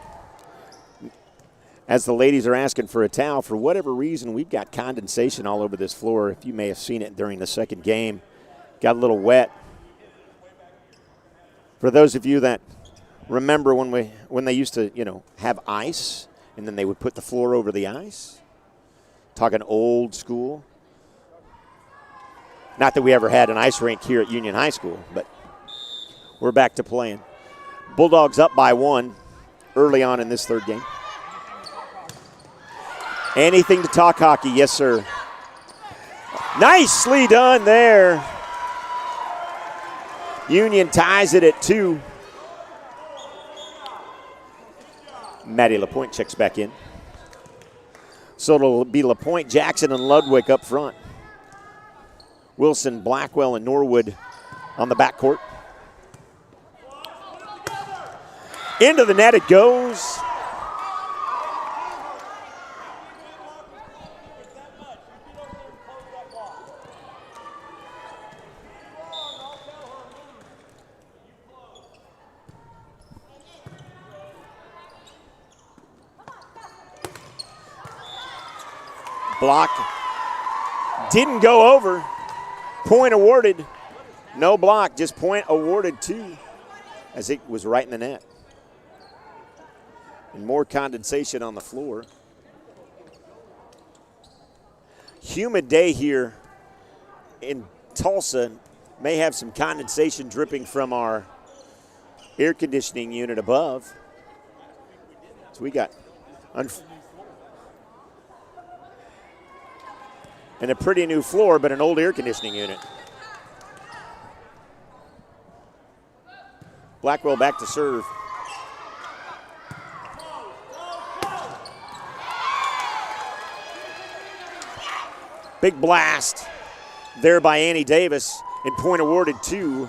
As the ladies are asking for a towel, for whatever reason, we've got condensation all over this floor. If you may have seen it during the second game, got a little wet. For those of you that remember when they used to, have ice, and then they would put the floor over the ice, talking old school. Not that we ever had an ice rink here at Union High School, but we're back to playing. Bulldogs up by 1 early on in this third game. Anything to talk hockey, yes, sir. Nicely done there. Union ties it at 2. Maddie LaPointe checks back in. So it'll be LaPointe, Jackson, and Ludwig up front. Wilson, Blackwell, and Norwood on the backcourt. Into the net it goes. Block. Didn't go over. Point awarded. No block, just point awarded to, as it was right in the net. And more condensation on the floor. Humid day here in Tulsa. May have some condensation dripping from our air conditioning unit above. So we got and a pretty new floor, but an old air conditioning unit. Blackwell back to serve. Big blast there by Annie Davis, and point awarded to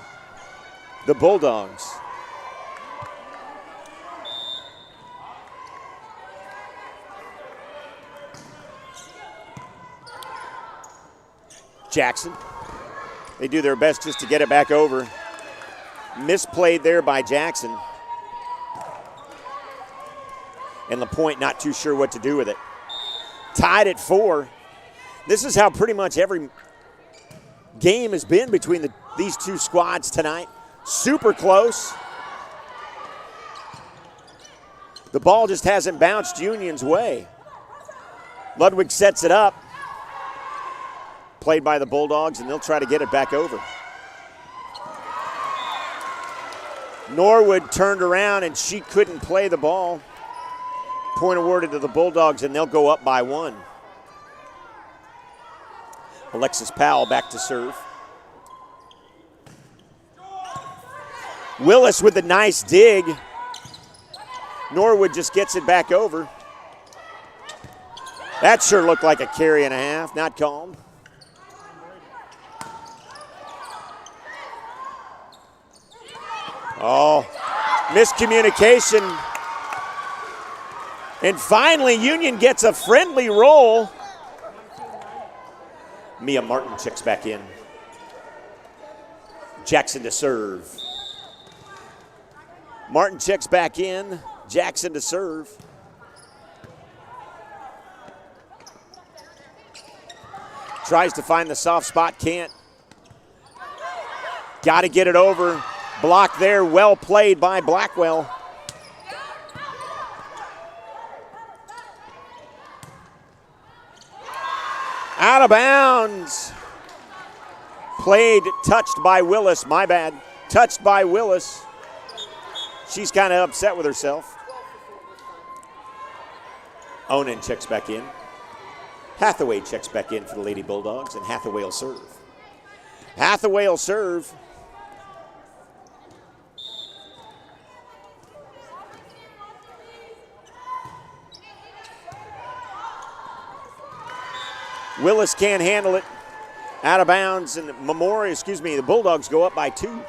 the Bulldogs. Jackson. They do their best just to get it back over. Misplayed there by Jackson. And LaPointe not too sure what to do with it. Tied at 4. This is how pretty much every game has been between these two squads tonight. Super close. The ball just hasn't bounced Union's way. Ludwig sets it up. Played by the Bulldogs, and they'll try to get it back over. Norwood turned around, and she couldn't play the ball. Point awarded to the Bulldogs, and they'll go up by 1. Alexis Powell back to serve. Willis with a nice dig. Norwood just gets it back over. That sure looked like a carry and a half, not called. Oh, miscommunication. And finally, Union gets a friendly roll. Mia Martin checks back in. Jackson to serve. Martin checks back in. Jackson to serve. Tries to find the soft spot, can't. Got to get it over. Block there, well played by Blackwell. Out of bounds. Played, touched by Willis, my bad. Touched by Willis. She's kind of upset with herself. Onan checks back in. Hathaway checks back in for the Lady Bulldogs, and Hathaway will serve. Hathaway will serve. Willis can't handle it. Out of bounds, and the Bulldogs go up by 2.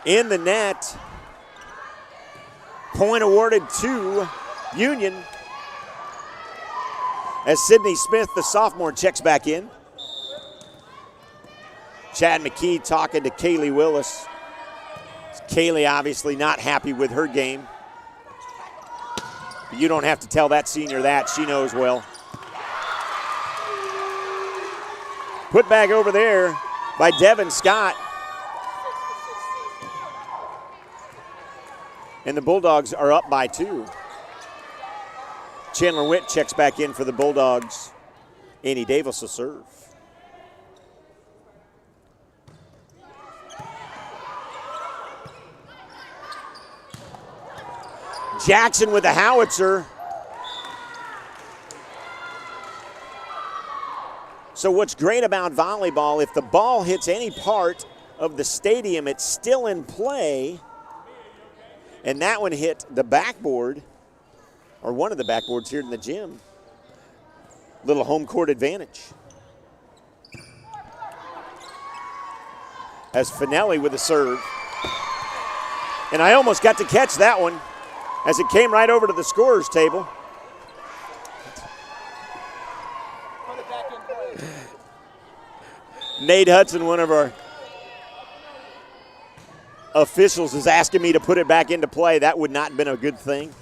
In the net. Point awarded to Union. As Sydney Smith, the sophomore, checks back in. Chad McKee talking to Kaylee Willis. Kaylee obviously not happy with her game. But you don't have to tell that senior that. She knows well. Put back over there by Devin Scott. And the Bulldogs are up by 2. Chandler Witt checks back in for the Bulldogs. Annie Davis will serve. Jackson with the howitzer. So what's great about volleyball, if the ball hits any part of the stadium, it's still in play. And that one hit the backboard, or one of the backboards here in the gym. Little home court advantage. As Finelli with a serve. And I almost got to catch that one as it came right over to the scorer's table. Nate Hudson, one of our officials, is asking me to put it back into play. That would not have been a good thing.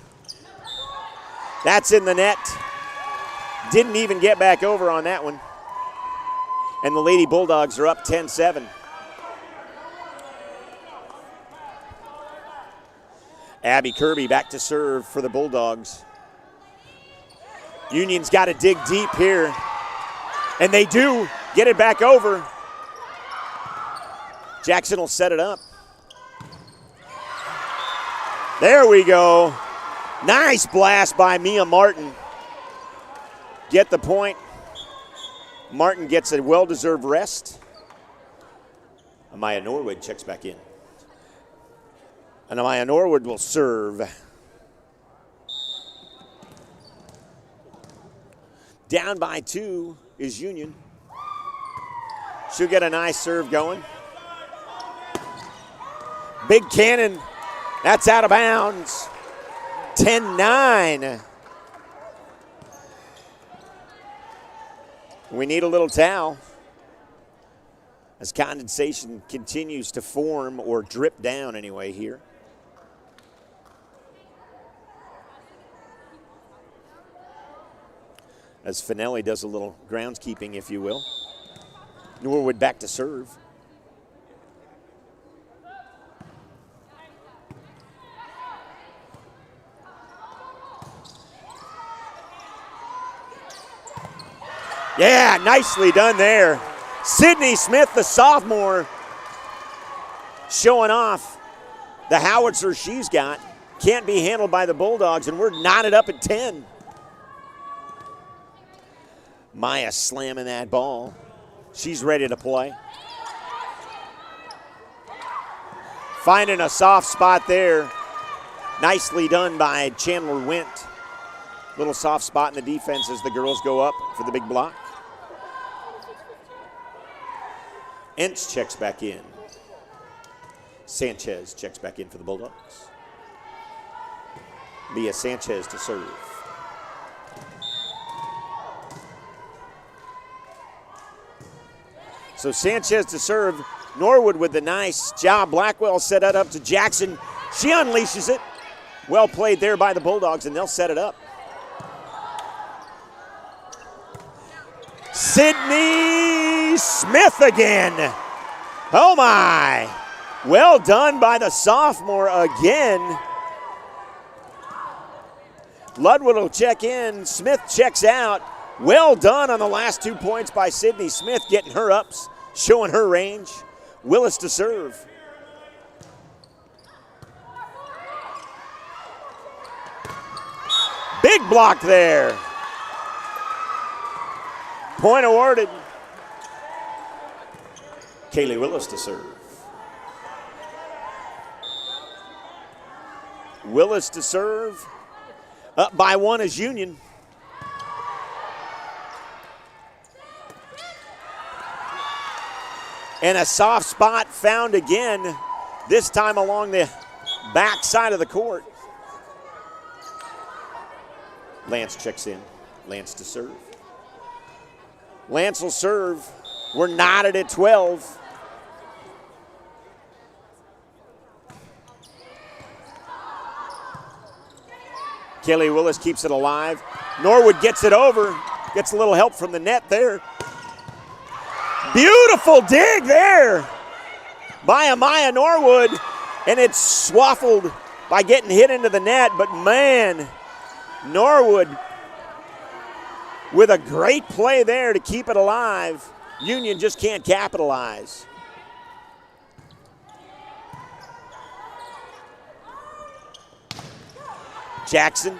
That's in the net. Didn't even get back over on that one. And the Lady Bulldogs are up 10-7. Abby Kirby back to serve for the Bulldogs. Union's got to dig deep here. And they do get it back over. Jackson will set it up. There we go. Nice blast by Mia Martin. Get the point. Martin gets a well-deserved rest. Amaya Norwood checks back in. And Amaya Norwood will serve. Down by 2 is Union. She'll get a nice serve going. Big cannon. That's out of bounds. 10-9. We need a little towel as condensation continues to form, or drip down anyway here. As Finelli does a little groundskeeping, if you will. Norwood back to serve. Yeah, nicely done there. Sydney Smith, the sophomore, showing off the howitzer she's got. Can't be handled by the Bulldogs, and we're knotted up at 10. Maya slamming that ball. She's ready to play. Finding a soft spot there. Nicely done by Chandler Wint. Little soft spot in the defense as the girls go up for the big block. Entz checks back in. Sanchez checks back in for the Bulldogs. Mia Sanchez to serve. So Sanchez to serve. Norwood with the nice job. Blackwell set that up to Jackson. She unleashes it. Well played there by the Bulldogs, and they'll set it up. Sydney Smith again. Oh my. Well done by the sophomore again. Ludwood will check in. Smith checks out. Well done on the last 2 points by Sydney Smith, getting her ups, showing her range. Willis to serve. Big block there. Point awarded. Kaylee Willis to serve. Willis to serve. Up by 1 is Union. And a soft spot found again, this time along the back side of the court. Lance checks in. Lance to serve. Lance will serve. We're knotted at 12. Kelly Willis keeps it alive. Norwood gets it over. Gets a little help from the net there. Beautiful dig there by Amaya Norwood. And it's swaffled by getting hit into the net. But man, Norwood with a great play there to keep it alive. Union just can't capitalize. Jackson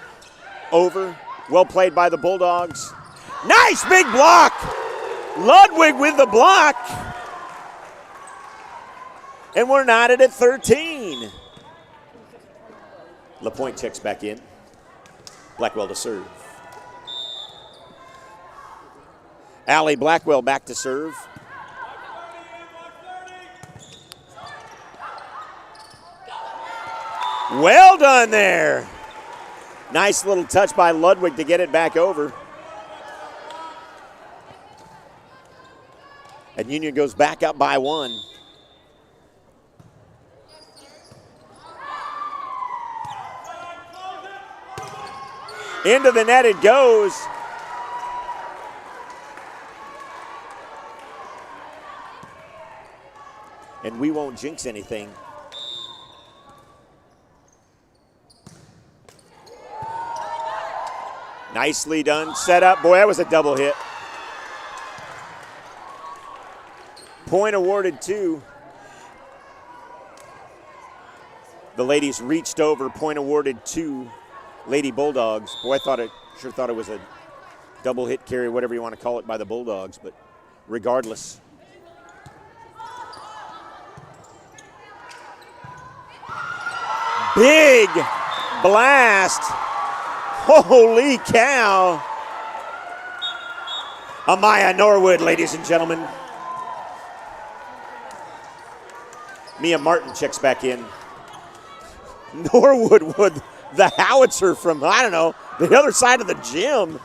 over. Well played by the Bulldogs. Nice big block. Ludwig with the block. And we're knotted at 13. LaPointe checks back in. Blackwell to serve. Allie Blackwell back to serve. Well done there. Nice little touch by Ludwig to get it back over. And Union goes back up by 1. Into the net it goes. And we won't jinx anything. Nicely done, set up. Boy, that was a double hit. Point awarded to the ladies. Reached over, point awarded to Lady Bulldogs. Boy, sure thought it was a double hit carry, whatever you want to call it, by the Bulldogs, but regardless. Big blast. Holy cow. Amaya Norwood, ladies and gentlemen. Mia Martin checks back in. Norwood with the howitzer from, I don't know, the other side of the gym.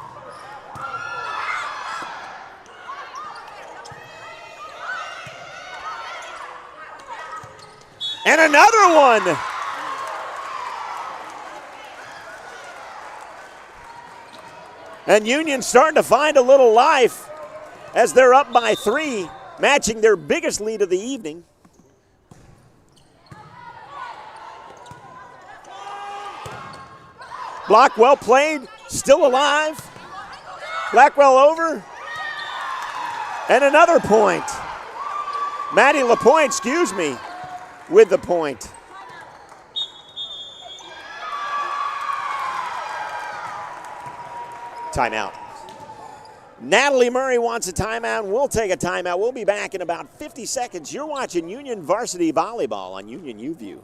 And another one. And Union starting to find a little life as they're up by 3, matching their biggest lead of the evening. Block well played, still alive. Blackwell over. And another point. Maddie LaPointe, excuse me, with the point. Timeout. Natalie Murray wants a timeout. We'll take a timeout. We'll be back in about 50 seconds. You're watching Union Varsity Volleyball on Union UView.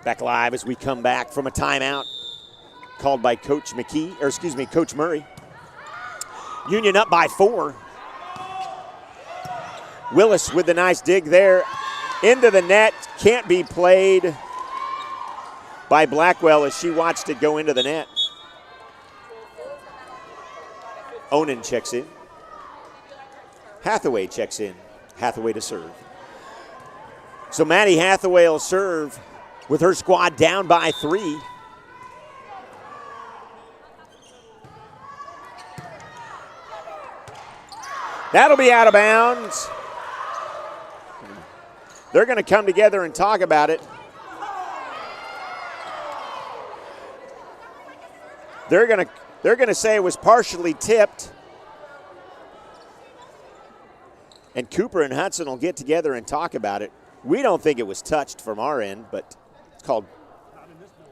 Back live as we come back from a timeout called by Coach Coach Murray. Union up by 4. Willis with the nice dig there. Into the net, can't be played by Blackwell as she watched it go into the net. Onan checks in. Hathaway checks in. Hathaway to serve. So Maddie Hathaway will serve with her squad down by 3. That'll be out of bounds. They're going to come together and talk about it. They're going to say it was partially tipped. And Cooper and Hudson will get together and talk about it. We don't think it was touched from our end, but it's called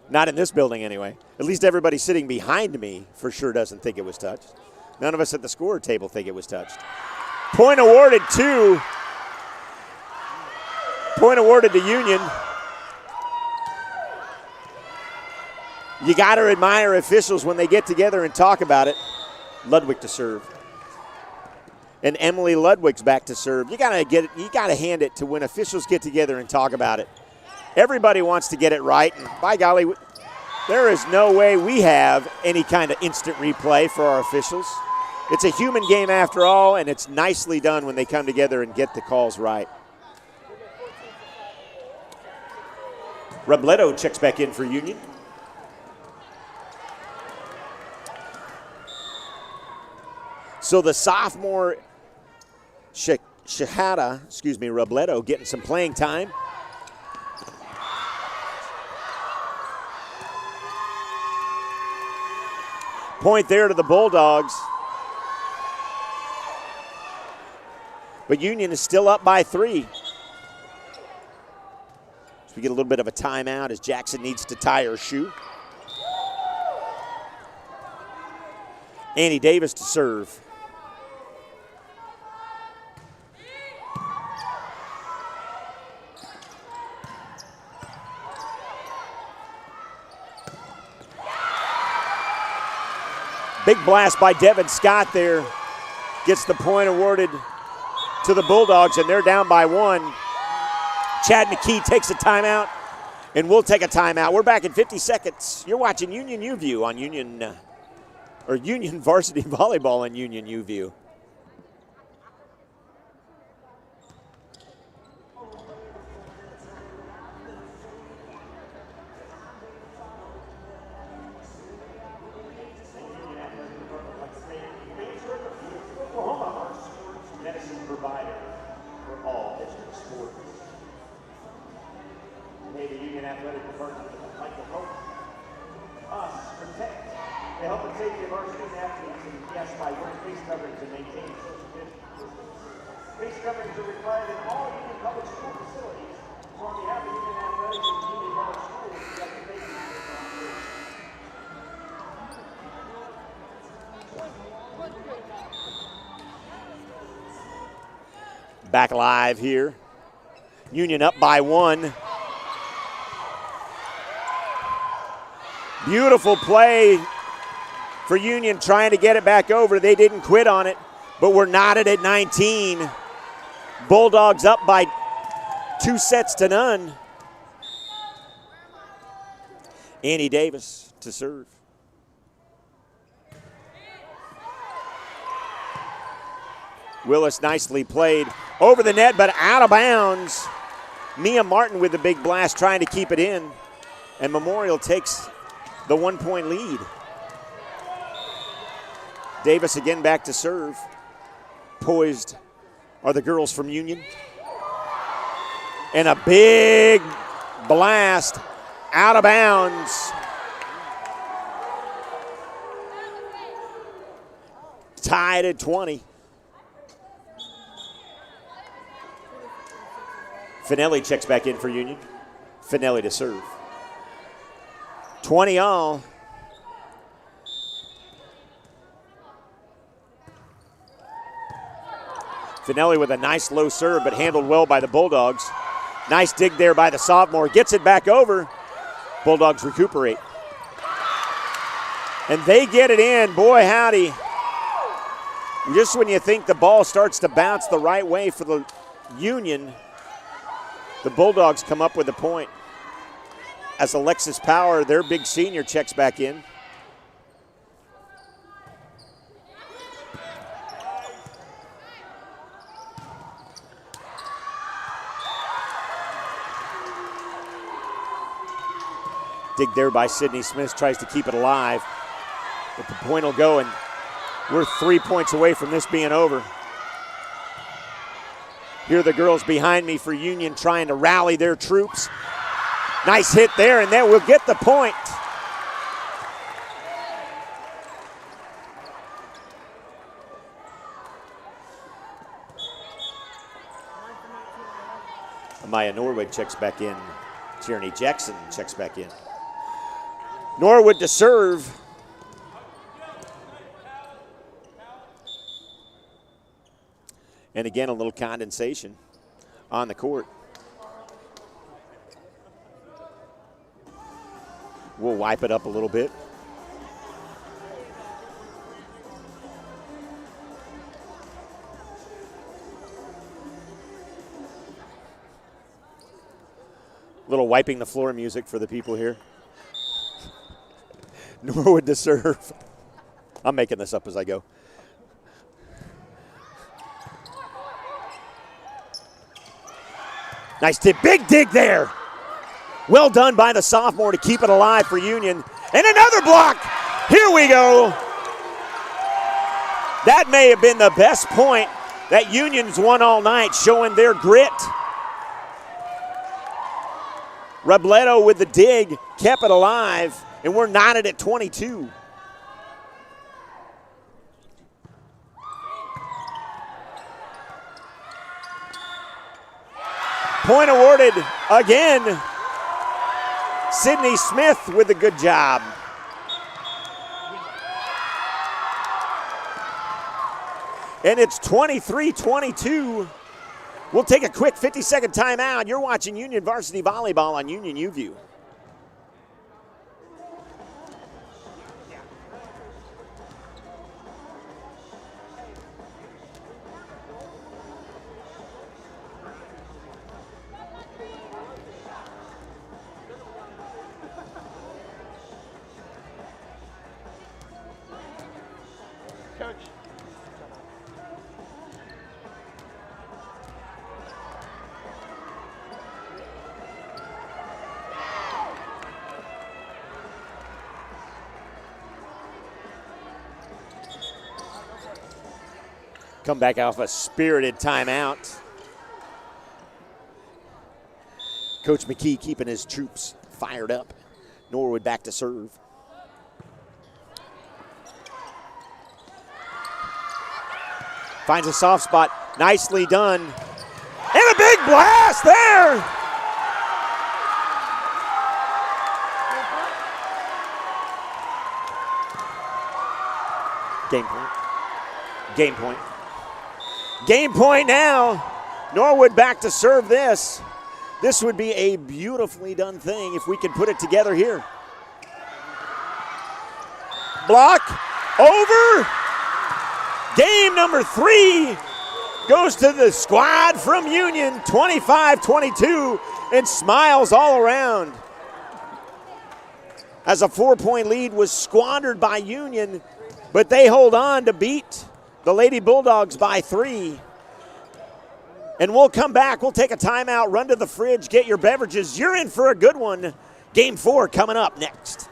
not in this building anyway. At least everybody sitting behind me for sure doesn't think it was touched. None of us at the score table think it was touched. Point awarded to Union. You got to admire officials when they get together and talk about it. Ludwig to serve. And Emily Ludwig's back to serve. You got to hand it to when officials get together and talk about it. Everybody wants to get it right, and by golly, there is no way we have any kind of instant replay for our officials. It's a human game after all, and it's nicely done when they come together and get the calls right. Robledo checks back in for Union. So the sophomore Robledo getting some playing time. Point there to the Bulldogs. But Union is still up by 3. So we get a little bit of a timeout as Jackson needs to tie her shoe. Annie Davis to serve. Big blast by Devin Scott there. Gets the point awarded to the Bulldogs, and they're down by 1. Chad McKee takes a timeout, and we'll take a timeout. We're back in 50 seconds. You're watching Union U-View on Union Varsity Volleyball on Union U-View. Back live here. Union up by 1. Beautiful play for Union trying to get it back over. They didn't quit on it, but we're knotted at 19. Bulldogs up by 2-0. Annie Davis to serve. Willis nicely played over the net, but out of bounds. Mia Martin with the big blast trying to keep it in, and Memorial takes the 1-point lead. Davis again back to serve. Poised are the girls from Union. And a big blast out of bounds. Tied at 20. Finelli checks back in for Union. Finelli to serve. 20 all. Finelli with a nice low serve, but handled well by the Bulldogs. Nice dig there by the sophomore. Gets it back over. Bulldogs recuperate. And they get it in. Boy, howdy. Just when you think the ball starts to bounce the right way for the Union, the Bulldogs come up with a point. As Alexis Power, their big senior, checks back in. Dig there by Sydney Smith, tries to keep it alive. But the point will go, and we're 3 points away from this being over. Here are the girls behind me for Union trying to rally their troops. Nice hit there, and then we'll get the point. Amaya Norwood checks back in. Tierney Jackson checks back in. Norwood to serve. And again, a little condensation on the court. We'll wipe it up a little bit. Little wiping the floor music for the people here. Norwood to serve. I'm making this up as I go. Nice tip, big dig there. Well done by the sophomore to keep it alive for Union. And another block. Here we go. That may have been the best point that Union's won all night, showing their grit. Robledo with the dig, kept it alive, and we're knotted at 22. Point awarded again. Sydney Smith with a good job. And it's 23-22. We'll take a quick 50-second timeout. You're watching Union Varsity Volleyball on Union UView. Coach. Come back off a spirited timeout. Coach McKee keeping his troops fired up. Norwood back to serve. Finds a soft spot. Nicely done. And a big blast there. Game point. Game point. Game point now. Norwood back to serve this. This would be a beautifully done thing if we can put it together here. Block. Over. Game number 3 goes to the squad from Union, 25-22, and smiles all around. As a 4-point lead was squandered by Union, but they hold on to beat the Lady Bulldogs by 3. And we'll come back. We'll take a timeout, run to the fridge, get your beverages. You're in for a good one. Game 4 coming up next.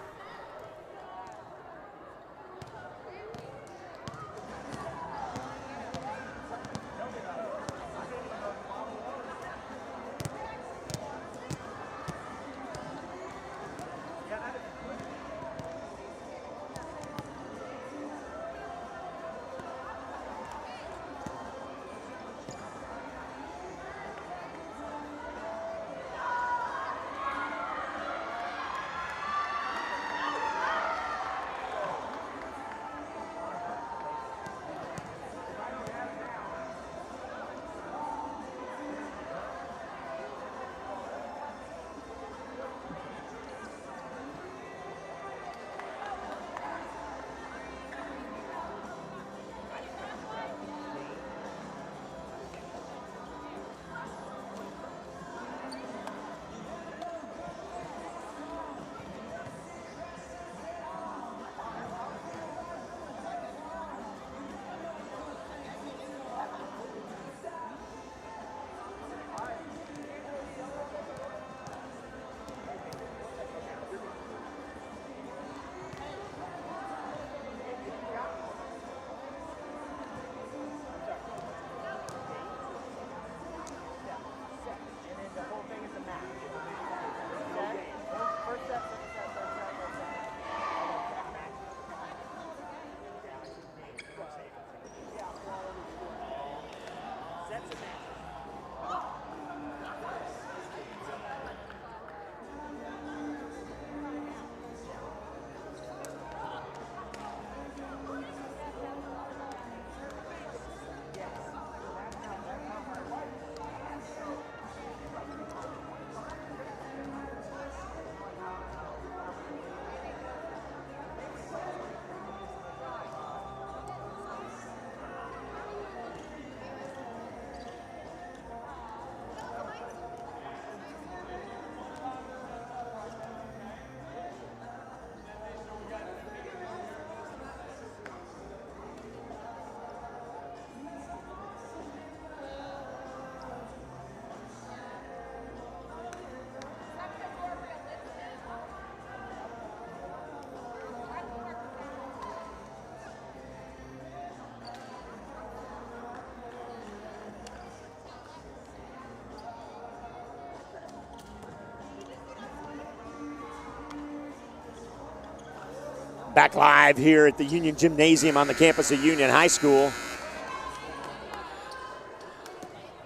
Back live here at the Union Gymnasium on the campus of Union High School.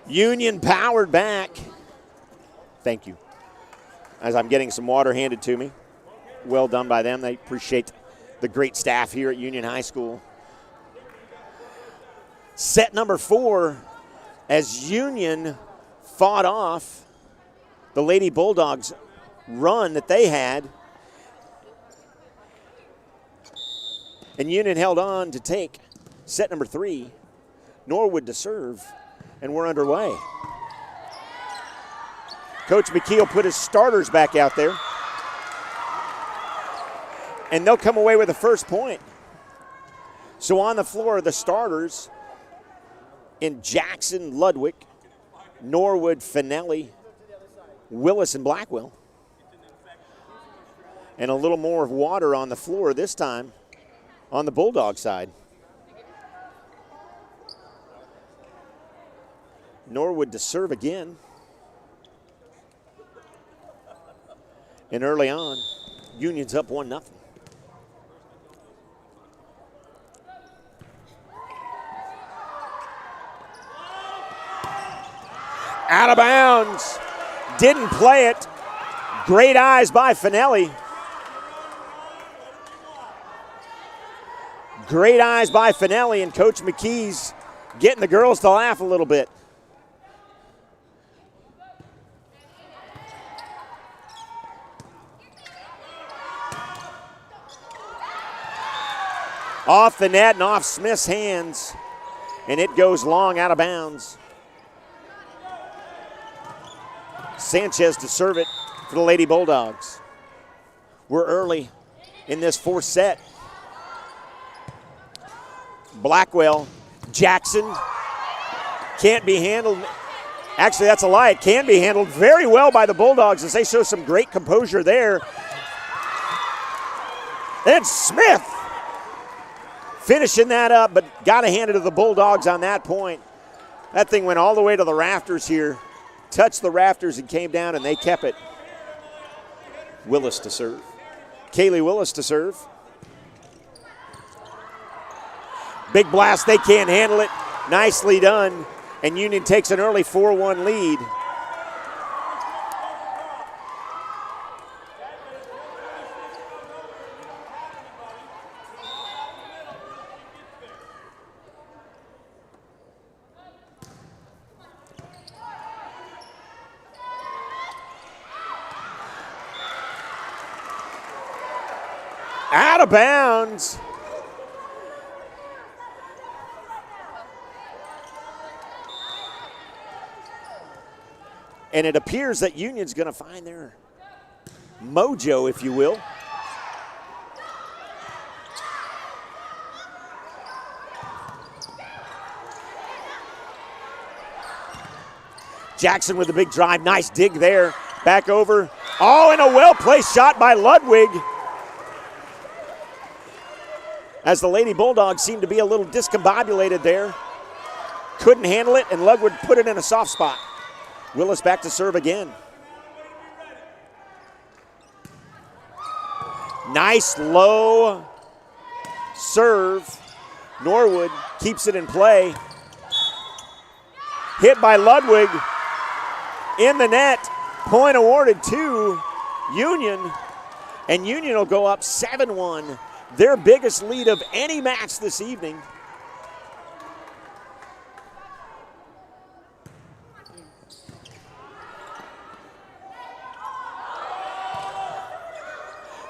Union powered back. Thank you. As I'm getting some water handed to me. Well done by them. They appreciate the great staff here at Union High School. Set number 4 as Union fought off the Lady Bulldogs run that they had. And Union held on to take set number 3. Norwood to serve, and we're underway. Coach McKeel put his starters back out there. And they'll come away with the first point. So on the floor are the starters in Jackson, Ludwig, Norwood, Finelli, Willis, and Blackwell. And a little more of water on the floor this time on the Bulldog side. Norwood to serve again. And early on, Union's up 1-0. Out of bounds. Didn't play it. Great eyes by Finelli. Great eyes by Finelli, and Coach McKee's getting the girls to laugh a little bit. Off the net and off Smith's hands, and it goes long out of bounds. Sanchez to serve it for the Lady Bulldogs. We're early in this 4th set. Blackwell, Jackson, can't be handled. Actually, that's a lie. It can be handled very well by the Bulldogs as they show some great composure there. And Smith finishing that up, but got to hand it to the Bulldogs on that point. That thing went all the way to the rafters here, touched the rafters and came down, and they kept it. Willis to serve. Kaylee Willis to serve. Big blast, they can't handle it. Nicely done. And Union takes an early 4-1 lead. Out of bounds. And it appears that Union's going to find their mojo, if you will. Jackson with a big drive. Nice dig there. Back over. Oh, and a well-placed shot by Ludwig. As the Lady Bulldogs seem to be a little discombobulated there. Couldn't handle it, and Ludwig put it in a soft spot. Willis back to serve again. Nice low serve. Norwood keeps it in play. Hit by Ludwig in the net. Point awarded to Union. And Union will go up 7-1. Their biggest lead of any match this evening.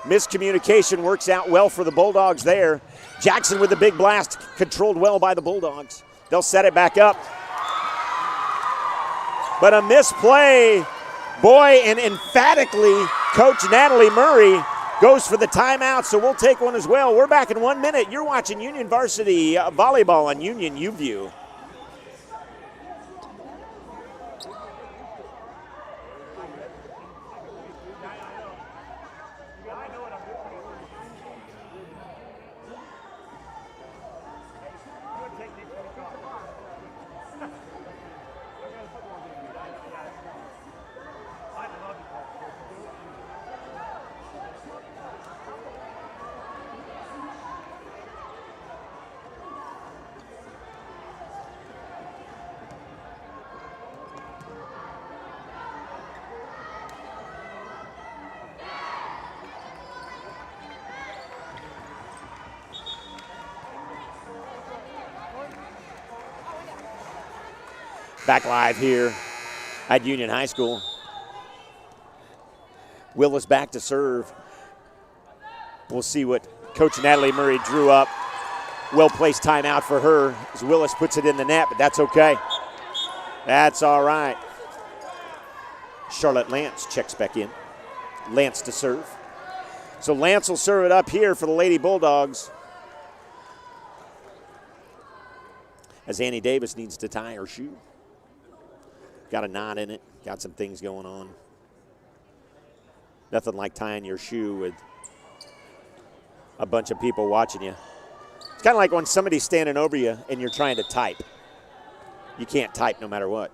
Miscommunication works out well for the Bulldogs there. Jackson with the big blast, controlled well by the Bulldogs. They'll set it back up. But a misplay. Boy, and emphatically, Coach Natalie Murray goes for the timeout, so we'll take one as well. We're back in 1 minute. You're watching Union Varsity Volleyball on Union UView. Back live here at Union High School. Willis back to serve. We'll see what Coach Natalie Murray drew up. Well-placed timeout for her as Willis puts it in the net, but that's okay. That's all right. Charlotte Lance checks back in. Lance to serve. So Lance will serve it up here for the Lady Bulldogs. As Annie Davis needs to tie her shoe. Got a knot in it. Got some things going on. Nothing like tying your shoe with a bunch of people watching you. It's kind of like when somebody's standing over you and you're trying to type. You can't type no matter what.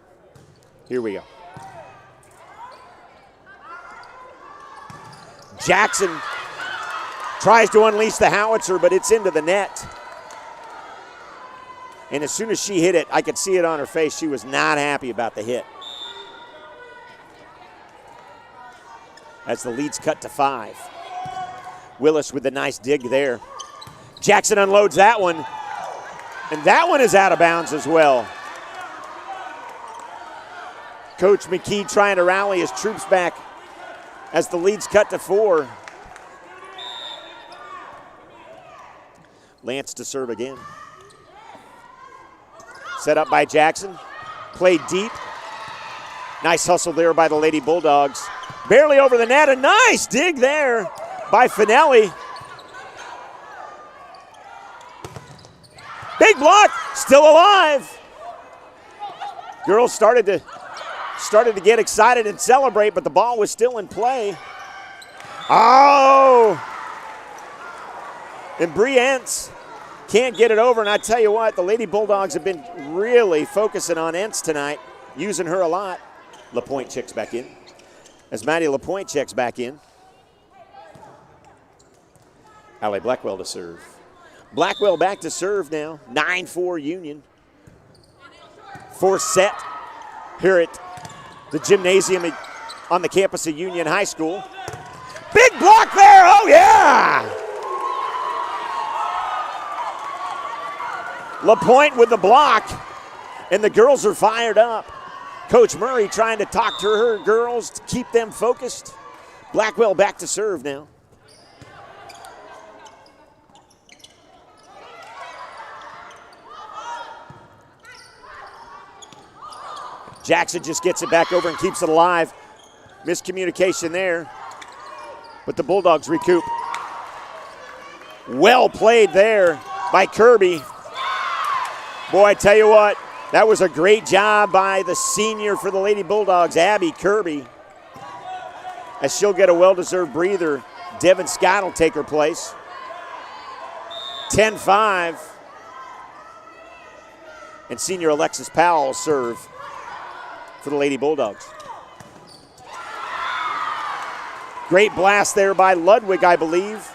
Here we go. Jackson tries to unleash the howitzer, but it's into the net. And as soon as she hit it, I could see it on her face. She was not happy about the hit. As the lead's cut to 5. Willis with a nice dig there. Jackson unloads that one. And that one is out of bounds as well. Coach McKee trying to rally his troops back as the lead's cut to 4. Lance to serve again. Set up by Jackson. Played deep. Nice hustle there by the Lady Bulldogs. Barely over the net. A nice dig there by Finelli. Big block. Still alive. Girls started to get excited and celebrate, but the ball was still in play. Oh! And Bree can't get it over, and I tell you what, the Lady Bulldogs have been really focusing on Entz tonight, using her a lot. LaPointe checks back in. As Maddie LaPointe checks back in. Allie Blackwell to serve. Blackwell back to serve now. 9-4 Union. 4th set here at the gymnasium on the campus of Union High School. Big block there, oh yeah! LaPointe with the block, and the girls are fired up. Coach Murray trying to talk to her girls to keep them focused. Blackwell back to serve now. Jackson just gets it back over and keeps it alive. Miscommunication there, but the Bulldogs recoup. Well played there by Kirby. Boy, I tell you what, that was a great job by the senior for the Lady Bulldogs, Abby Kirby. As she'll get a well-deserved breather, Devin Scott will take her place. 10-5. And senior Alexis Powell will serve for the Lady Bulldogs. Great blast there by Ludwig, I believe.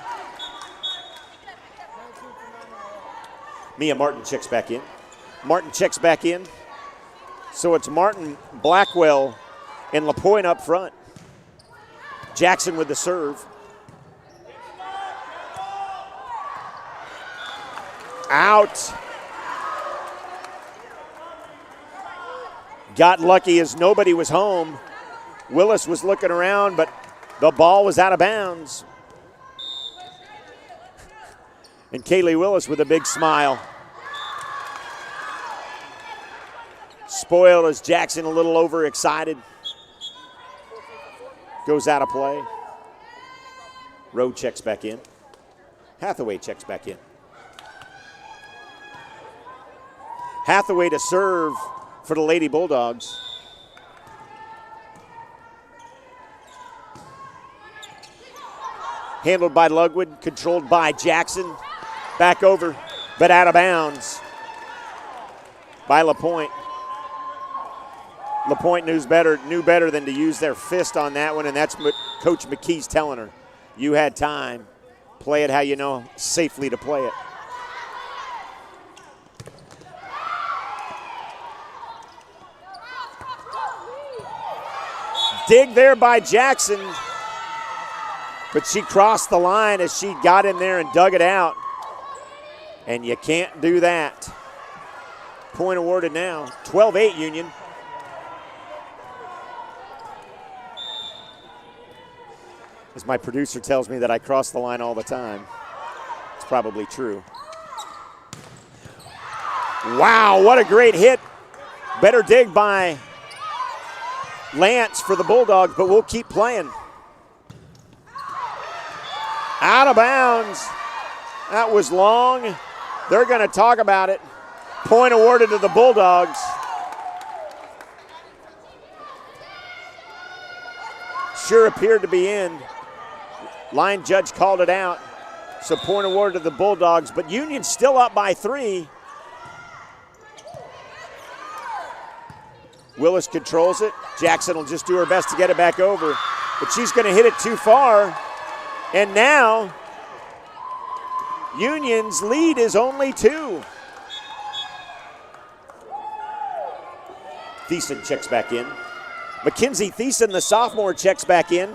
Mia Martin checks back in. Martin checks back in. So it's Martin, Blackwell, and LaPointe up front. Jackson with the serve. Out. Got lucky as nobody was home. Willis was looking around, but the ball was out of bounds. And Kaylee Willis with a big smile. Spoiled as Jackson a little overexcited. Goes out of play. Rowe checks back in. Hathaway checks back in. Hathaway to serve for the Lady Bulldogs. Handled by Ludwig, controlled by Jackson. Back over, but out of bounds by LaPointe. LaPointe knew better than to use their fist on that one, and that's what Coach McKee's telling her. You had time. Play it how you know safely to play it. Dig there by Jackson, but she crossed the line as she got in there and dug it out. And you can't do that. Point awarded now. 12-8 Union. As my producer tells me that I cross the line all the time. It's probably true. Wow, what a great hit. Better dig by Lance for the Bulldogs, but we'll keep playing. Out of bounds. That was long. They're going to talk about it. Point awarded to the Bulldogs. Sure appeared to be in. Line judge called it out. So point awarded to the Bulldogs, but Union's still up by 3. Willis controls it. Jackson will just do her best to get it back over, but she's going to hit it too far. And now, Union's lead is only 2. Thiessen checks back in. Mackenzie Thiessen, the sophomore, checks back in.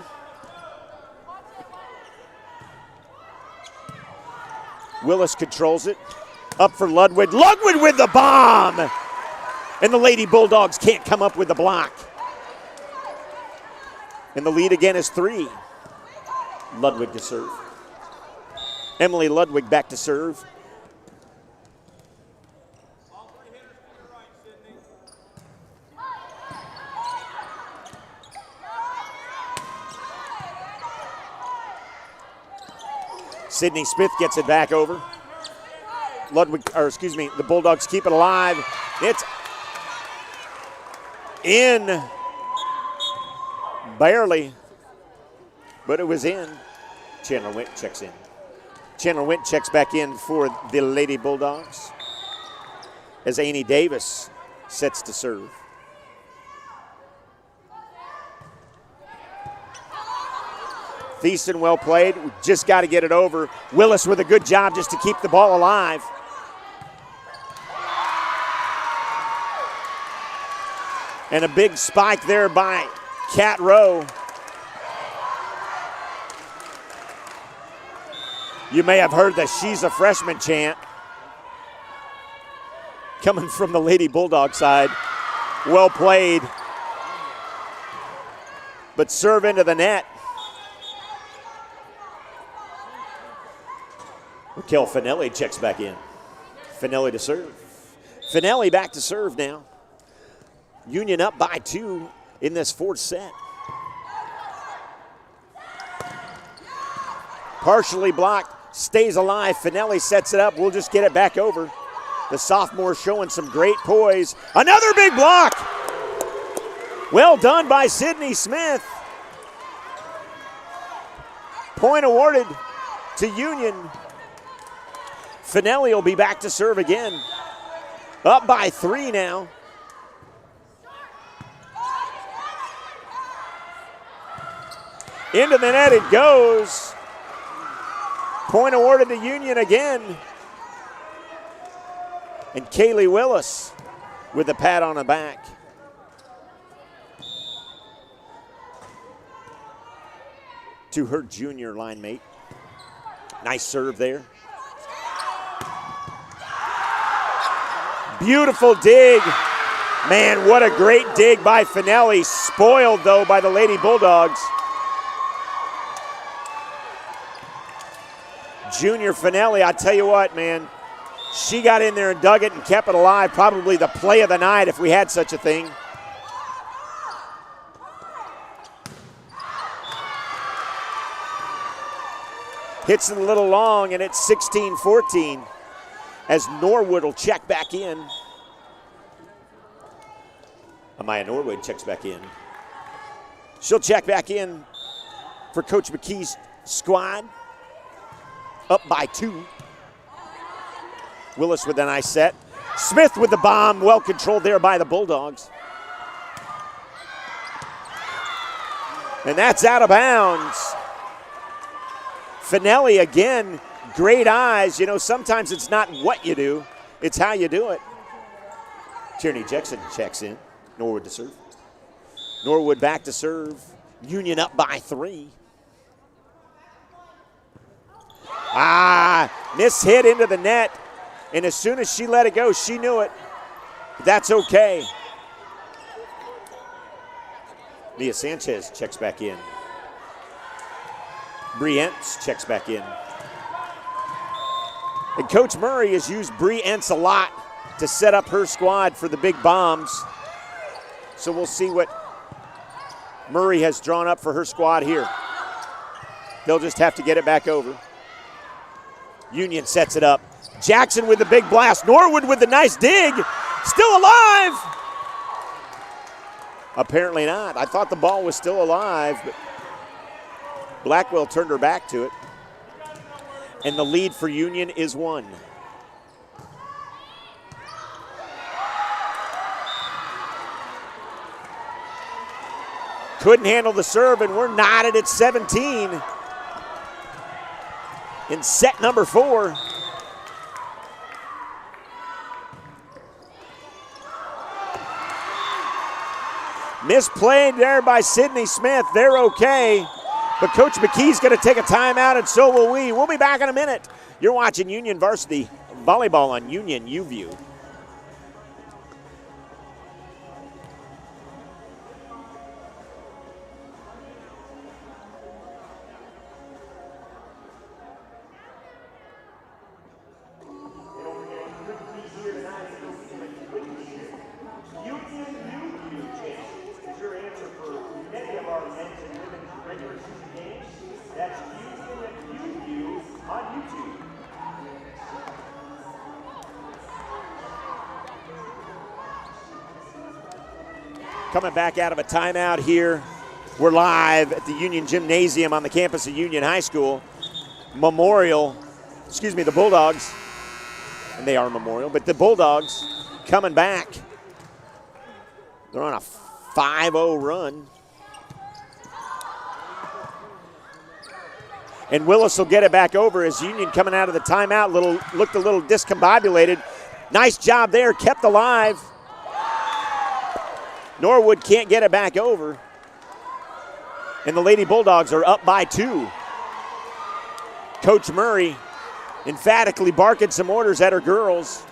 Willis controls it. Up for Ludwig. Ludwig with the bomb! And the Lady Bulldogs can't come up with the block. And the lead again is 3. Ludwig to serve. Emily Ludwig back to serve. Sydney Smith gets it back over. The Bulldogs keep it alive. It's in. Barely. But it was in. Chandler Wint checks in. Chandler Wint checks back in for the Lady Bulldogs as Annie Davis sets to serve. Thiessen well played. We just got to get it over. Willis with a good job just to keep the ball alive. And a big spike there by Kat Rowe. You may have heard the "She's a Freshman" chant coming from the Lady Bulldog side. Well played. But serve into the net. Raquel Finelli checks back in. Finelli to serve. Finelli back to serve now. Union up by 2 in this 4th set. Partially blocked, stays alive. Finelli sets it up. We'll just get it back over. The sophomore showing some great poise. Another big block. Well done by Sydney Smith. Point awarded to Union. Finelli will be back to serve again. Up by 3 now. Into the net it goes. Point awarded to Union again. And Kaylee Willis with a pat on the back. To her junior line mate. Nice serve there. Beautiful dig. Man, what a great dig by Finelli. Spoiled, though, by the Lady Bulldogs. Junior Finelli, I tell you what, man. She got in there and dug it and kept it alive. Probably the play of the night if we had such a thing. Hits it a little long, and it's 16-14. As Norwood will check back in. Amaya Norwood checks back in. She'll check back in for Coach McKee's squad. Up by 2. Willis with a nice set. Smith with the bomb, well controlled there by the Bulldogs. And that's out of bounds. Finelli again. Great eyes. You know, sometimes it's not what you do, it's how you do it. Tierney Jackson checks in. Norwood to serve. Norwood back to serve. Union up by 3. Miss hit into the net. And as soon as she let it go, she knew it. That's okay. Mia Sanchez checks back in. Bree Entz checks back in. And Coach Murray has used Bree Entz a lot to set up her squad for the big bombs. So we'll see what Murray has drawn up for her squad here. They'll just have to get it back over. Union sets it up. Jackson with the big blast. Norwood with the nice dig. Still alive. Apparently not. I thought the ball was still alive, but Blackwell turned her back to it. And the lead for Union is 1. Couldn't handle the serve, and we're knotted at 17 in set number 4. Misplayed there by Sydney Smith. They're okay. But Coach McKee's going to take a timeout, and so will we. We'll be back in a minute. You're watching Union Varsity Volleyball on Union UView. Coming back out of a timeout here. We're live at the Union Gymnasium on the campus of Union High School. The Bulldogs, and they are Memorial, but the Bulldogs coming back. They're on a 5-0 run. And Willis will get it back over as Union coming out of the timeout looked a little discombobulated. Nice job there, kept alive. Norwood can't get it back over. And the Lady Bulldogs are up by 2. Coach Murray emphatically barking some orders at her girls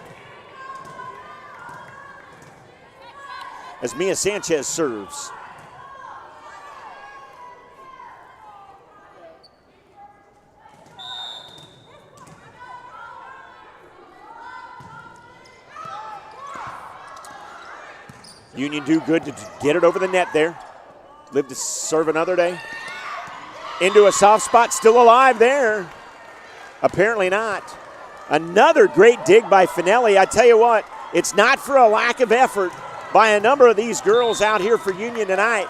as Mia Sanchez serves. Union do good to get it over the net there. Live to serve another day. Into a soft spot, still alive there. Apparently not. Another great dig by Finelli. I tell you what, it's not for a lack of effort by a number of these girls out here for Union tonight.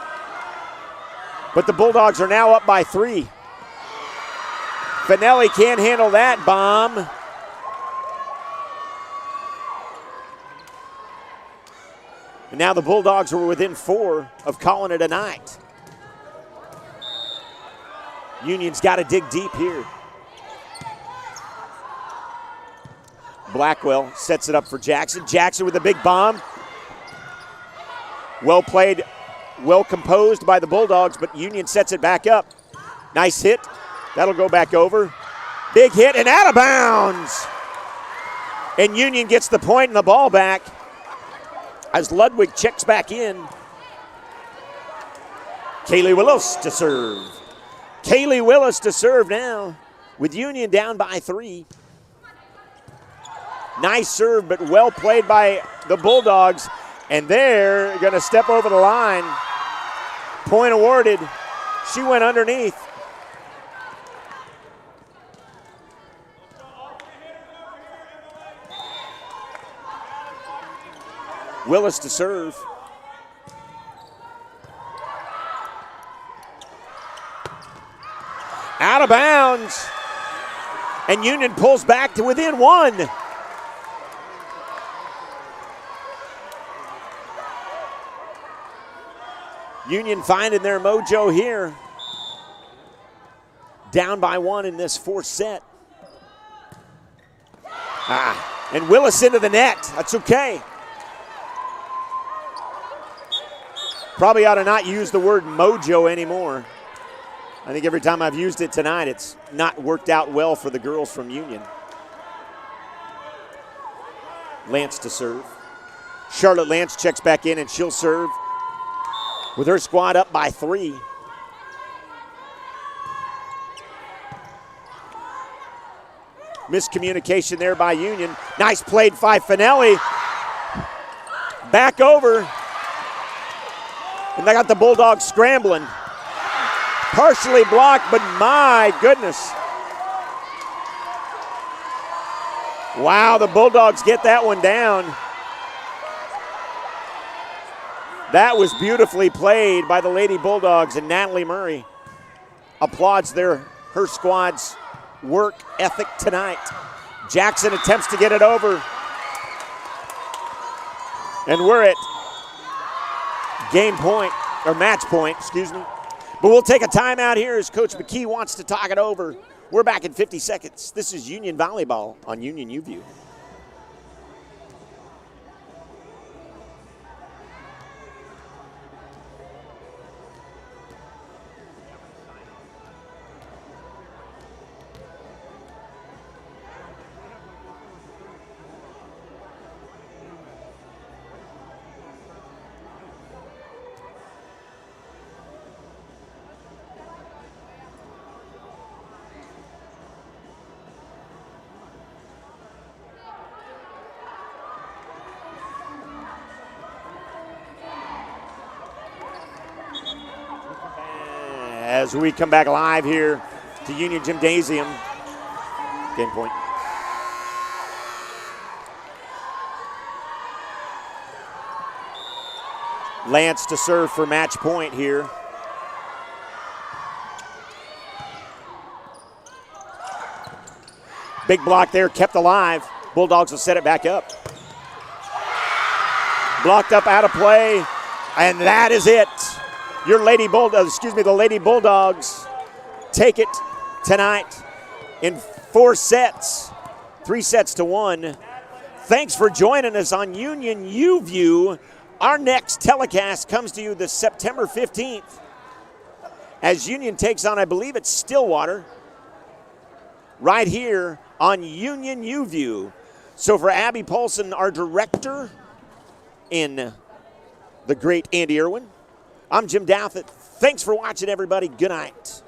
But the Bulldogs are now up by 3. Finelli can't handle that bomb. And now the Bulldogs are within 4 of calling it a night. Union's got to dig deep here. Blackwell sets it up for Jackson. Jackson with a big bomb. Well played, well composed by the Bulldogs, but Union sets it back up. Nice hit. That'll go back over. Big hit and out of bounds. And Union gets the point and the ball back as Ludwig checks back in. Kaylee Willis to serve. Kaylee Willis to serve now with Union down by 3. Nice serve, but well played by the Bulldogs. And they're going to step over the line. Point awarded. She went underneath. Willis to serve. Out of bounds. And Union pulls back to within 1. Union finding their mojo here. Down by 1 in this 4th set. And Willis into the net. That's okay. Probably ought to not use the word mojo anymore. I think every time I've used it tonight, it's not worked out well for the girls from Union. Lance to serve. Charlotte Lance checks back in, and she'll serve with her squad up by 3. Miscommunication there by Union. Nice played by Finelli. Back over. And they got the Bulldogs scrambling. Partially blocked, but my goodness. Wow, the Bulldogs get that one down. That was beautifully played by the Lady Bulldogs, and Natalie Murray applauds her squad's work ethic tonight. Jackson attempts to get it over. And we're at game point, or match point, excuse me. But we'll take a timeout here as Coach McKee wants to talk it over. We're back in 50 seconds. This is Union Volleyball on Union UView. As we come back live here to Union Gymnasium. Game point. Lance to serve for match point here. Big block there, kept alive. Bulldogs will set it back up. Blocked up, out of play, and that is it. Your Lady Bulldogs, the Lady Bulldogs take it tonight in 4 sets, 3 sets to 1. Thanks for joining us on Union UView. Our next telecast comes to you this September 15th as Union takes on, I believe it's Stillwater, right here on Union UView. So for Abby Paulson, our director in the great Andy Irwin, I'm Jim Douthit. Thanks for watching, everybody. Good night.